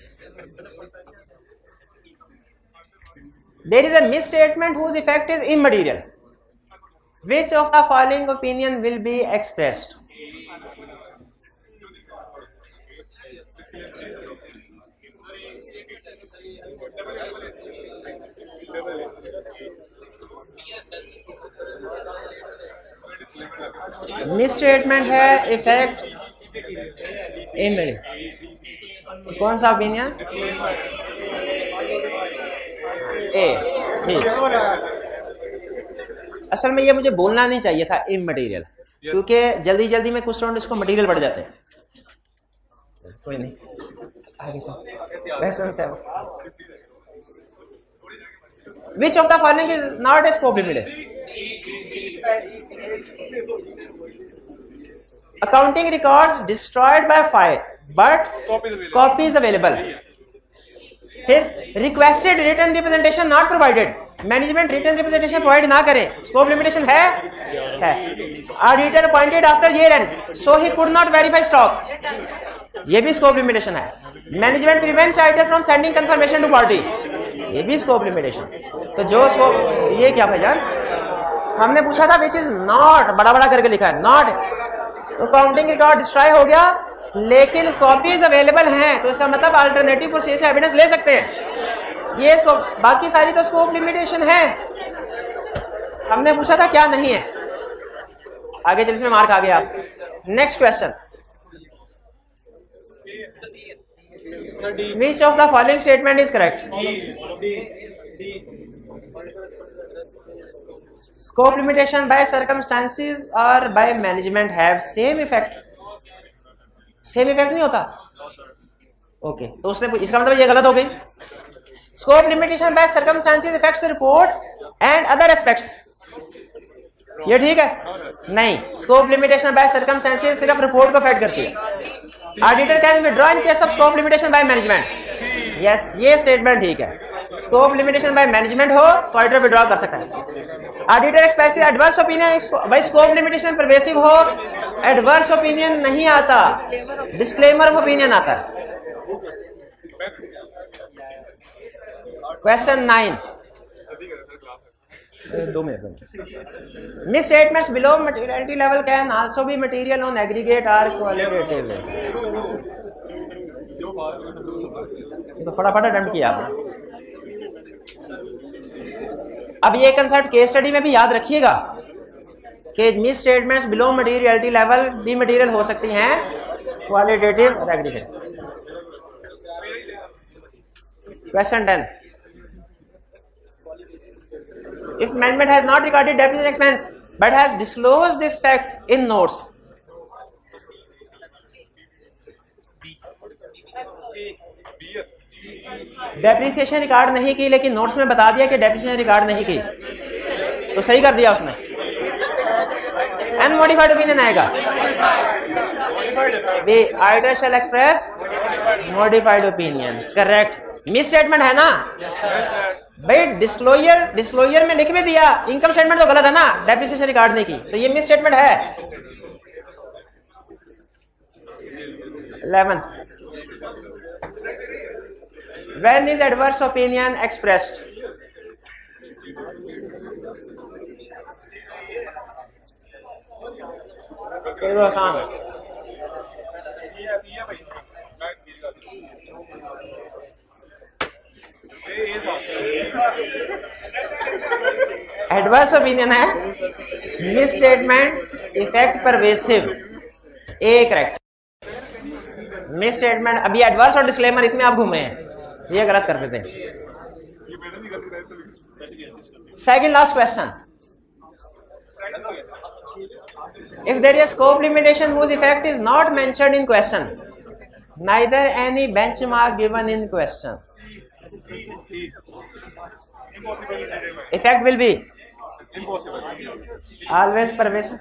There is a misstatement whose effect is immaterial. Which of the following opinion will be expressed? Misstatement है effect immediate, कौन सा opinion? ए, ठीक। असल में ये मुझे बोलना नहीं चाहिए था इमटेरियल, क्योंकि जल्दी जल्दी में कुछ स्टूडेंट इसको मटेरियल बढ़ जाते हैं। कोई नहीं, आगे से question 7, which of the following is not a scope limited? Accounting records destroyed by fire but copy is available. फिर requested written representation not provided, management written representation provide ना करें, स्कोप लिमिटेशन है। Auditor appointed after year end so he could not verify stock, ये भी scope limitation है। Management prevents auditor from sending confirmation to party, ये भी scope limitation. तो जो स्कोप, ये क्या भाईजान हमने पूछा था, विच इज नॉट, बड़ा बड़ा करके लिखा है नॉट, तो काउंटिंग रिकॉर्ड डिस्ट्रॉय हो गया लेकिन कॉपीज अवेलेबल हैं, तो इसका मतलब अल्टरनेटिव प्रोसेस से एविडेंस ले सकते हैं। ये स्कोप, बाकी सारी तो स्कोप लिमिटेशन है, हमने पूछा था क्या नहीं है। आगे चल, इसमें मार्क आ गया। Next question, which of the following statement is correct? Scope limitation by circumstances or by management have same effect? Same effect नहीं होता। ओके, तो उसने, इसका मतलब ये गलत हो गई। Scope limitation by circumstances effects report and other aspects, ये ठीक है? नहीं, स्कोप लिमिटेशन बाय सर्कमस्टांसेस सिर्फ रिपोर्ट को अफेक्ट करती है। Auditor can withdraw in case of scope limitation by management, yes ये स्टेटमेंट ठीक है। स्कोप लिमिटेशन बाय मैनेजमेंट हो तो ऑडिटर विथड्रॉ कर सकता है। Auditor express adverse opinion by scope limitation pervasive हो, एडवर्स ओपिनियन नहीं आता, डिस्क्लेमर ऑफ ओपिनियन आता है। Question 9, 2 minute. Miss statements below materiality level can also be material on aggregate और क्वालिटेटिव बेसिस। तो फटाफट अटेम्प्ट किया आपने। अब ये कंसेप्ट केस स्टडी में भी याद रखिएगा कि miss statements below materiality level भी मटेरियल हो सकती हैं, क्वालिटेटिव और aggregate. Question 10, if management has not recorded depreciation expense but has disclosed this fact in notes, depreciation record नहीं की लेकिन नोट्स में बता दिया कि डेप्रिसिएशन रिकॉर्ड नहीं की, तो सही कर दिया उसने, अनमोडिफाइड ओपिनियन आएगा। B auditor shall express modified opinion, correct. Misstatement है ना भाई, डिस्क्लोजर में लिख भी दिया, इनकम स्टेटमेंट तो गलत है ना, डेप्रिसिएशन रिकॉर्ड नहीं की, तो ये मिस स्टेटमेंट है। 11 when is adverse opinion expressed? तो आसान है। एडवर्स ओपिनियन है, miss statement, effect pervasive, A correct. Miss statement, अभी एडवर्स और डिस्क्लेमर इसमें आप घूम रहे हैं, ये गलत करते थे। Second last question, if there is scope limitation whose effect is not mentioned in question, neither any benchmark given in question, effect will be always pervasive.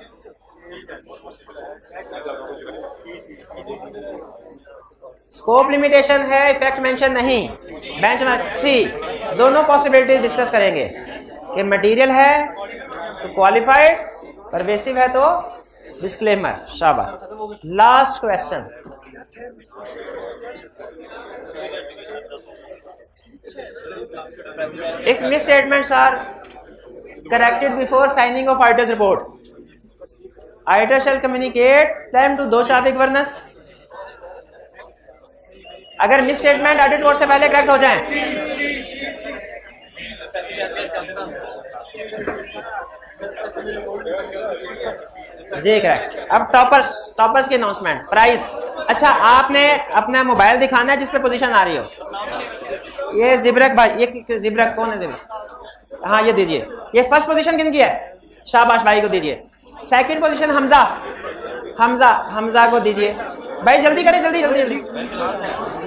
Scope limitation है, इफेक्ट मेंशन नहीं, बेंचमार्क सी, दोनों possibilities discuss करेंगे कि material है तो qualified, pervasive है तो disclaimer. शाबाश। Last question, if misstatements are corrected before signing of auditors report, auditor shall communicate them to those of governance. अगर मिस स्टेटमेंट ऑडिट रिपोर्ट से पहले करेक्ट हो जाएं, जी करेक्ट। अब टॉपर्स की अनाउंसमेंट, प्राइस। अच्छा, आपने अपना मोबाइल दिखाना है जिस पे पोजीशन आ रही हो। ये जिब्रक भाई, ये जिब्रक कौन है? जिब्रक, हाँ ये दीजिए। ये फर्स्ट पोजीशन किन की है? शाबाश भाई को दीजिए। सेकंड पोजीशन हमजा को दीजिए भाई, जल्दी करें, जल्दी जल्दी जल्दी।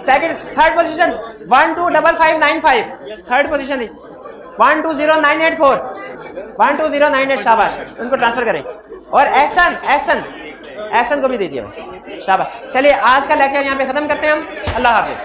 Second, third position 125595, third position 120984, 12098, शाबाश, उनको ट्रांसफर करें। और एहसन को भी दीजिए, शाबाश। चलिए आज का लेक्चर यहाँ पे खत्म करते हैं हम। अल्लाह हाफिज।